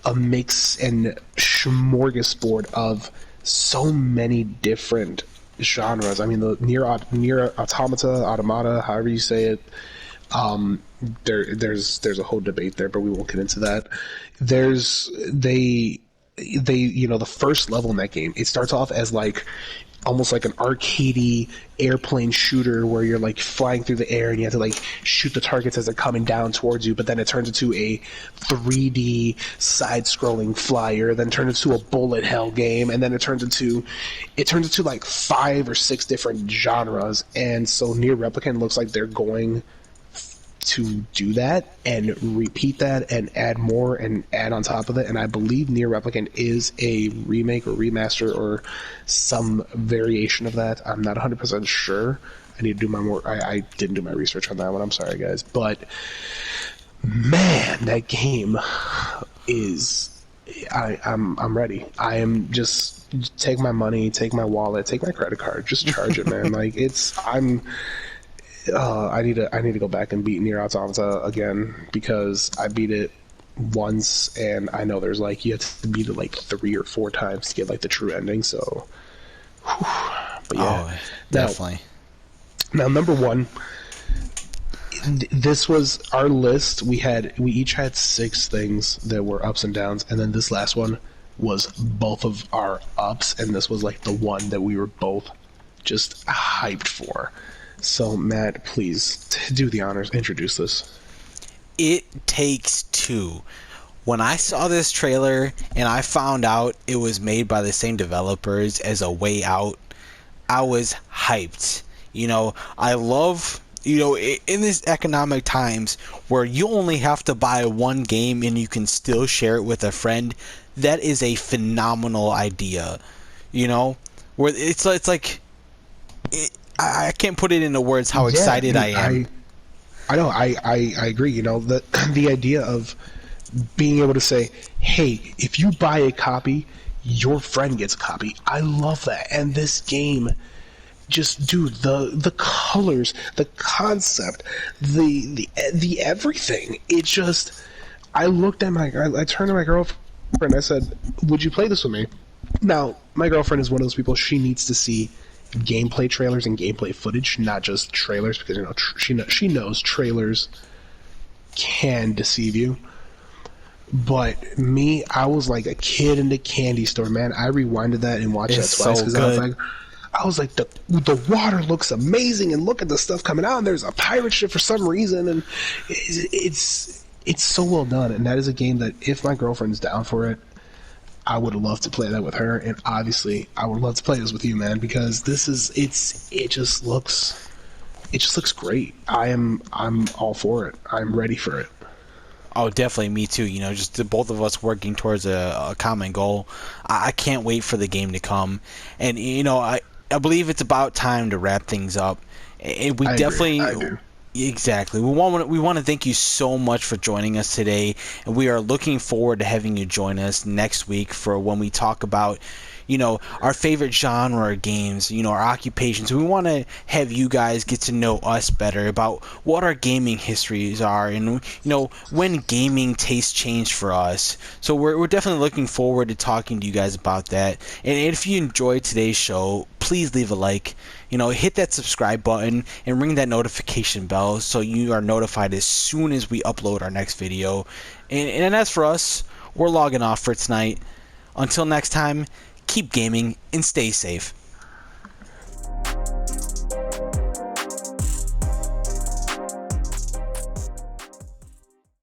a mix and smorgasbord of so many different genres. I mean, the near automata, however you say it. There's a whole debate there, but we won't get into that. There's they the first level in that game, it starts off as like almost like an arcadey airplane shooter where you're like flying through the air and you have to like shoot the targets as they're coming down towards you, but then it turns into a 3D side-scrolling flyer, then turns into a bullet hell game, and then it turns into like 5 or 6 different genres. And so Near Replicant looks like they're going to do that and repeat that and add more and add on top of it. And I believe Near Replicant is a remake or remaster or some variation of that. I'm not 100% sure. I need to do my more. I didn't do my research on that one. I'm sorry, guys. But man, that game is. I'm ready. I am just take my money, take my wallet, take my credit card, just charge it, man. Like I need to go back and beat Nier Automata again because I beat it once and I know there's like you have to beat it like 3 or 4 times to get like the true ending. So, whew. But yeah, Oh, now definitely. now number one, this was our list. We each had 6 things that were ups and downs, and then this last one was both of our ups, and this was like the one that we were both just hyped for. So, Matt, please do the honors. Introduce this. It Takes Two. When I saw this trailer and I found out it was made by the same developers as A Way Out, I was hyped. I love, in this economic times where you only have to buy one game and you can still share it with a friend, that is a phenomenal idea. You know, where it's like I can't put it into words how Yeah, excited I and am. I know I agree. The idea of being able to say, hey, if you buy a copy, your friend gets a copy. I love that. And this game, just dude, the colors, the concept, the everything. It just, I turned to my girlfriend. I said, "Would you play this with me?" Now, my girlfriend is one of those people. She needs to see gameplay trailers and gameplay footage, not just trailers, because she knows trailers can deceive you. But me, I was like a kid in the candy store, man. I rewinded that and watched It's that twice so because good. I was like, the water looks amazing, and look at the stuff coming out. And there's a pirate ship for some reason, and it's so well done. And that is a game that if my girlfriend's down for it, I would love to play that with her. And obviously, I would love to play this with you, man, because it just looks great. I'm all for it. I'm ready for it. Oh, definitely, me too. Just the both of us working towards a common goal. I can't wait for the game to come, and I believe it's about time to wrap things up. And we I agree. definitely, I do. exactly, we want to thank you so much for joining us today, and we are looking forward to having you join us next week for when we talk about our favorite genre of games, our occupations. We want to have you guys get to know us better about what our gaming histories are and, when gaming tastes change for us. So we're definitely looking forward to talking to you guys about that. And if you enjoyed today's show, please leave a like. Hit that subscribe button and ring that notification bell so you are notified as soon as we upload our next video. And as for us, we're logging off for tonight. Until next time, keep gaming and stay safe.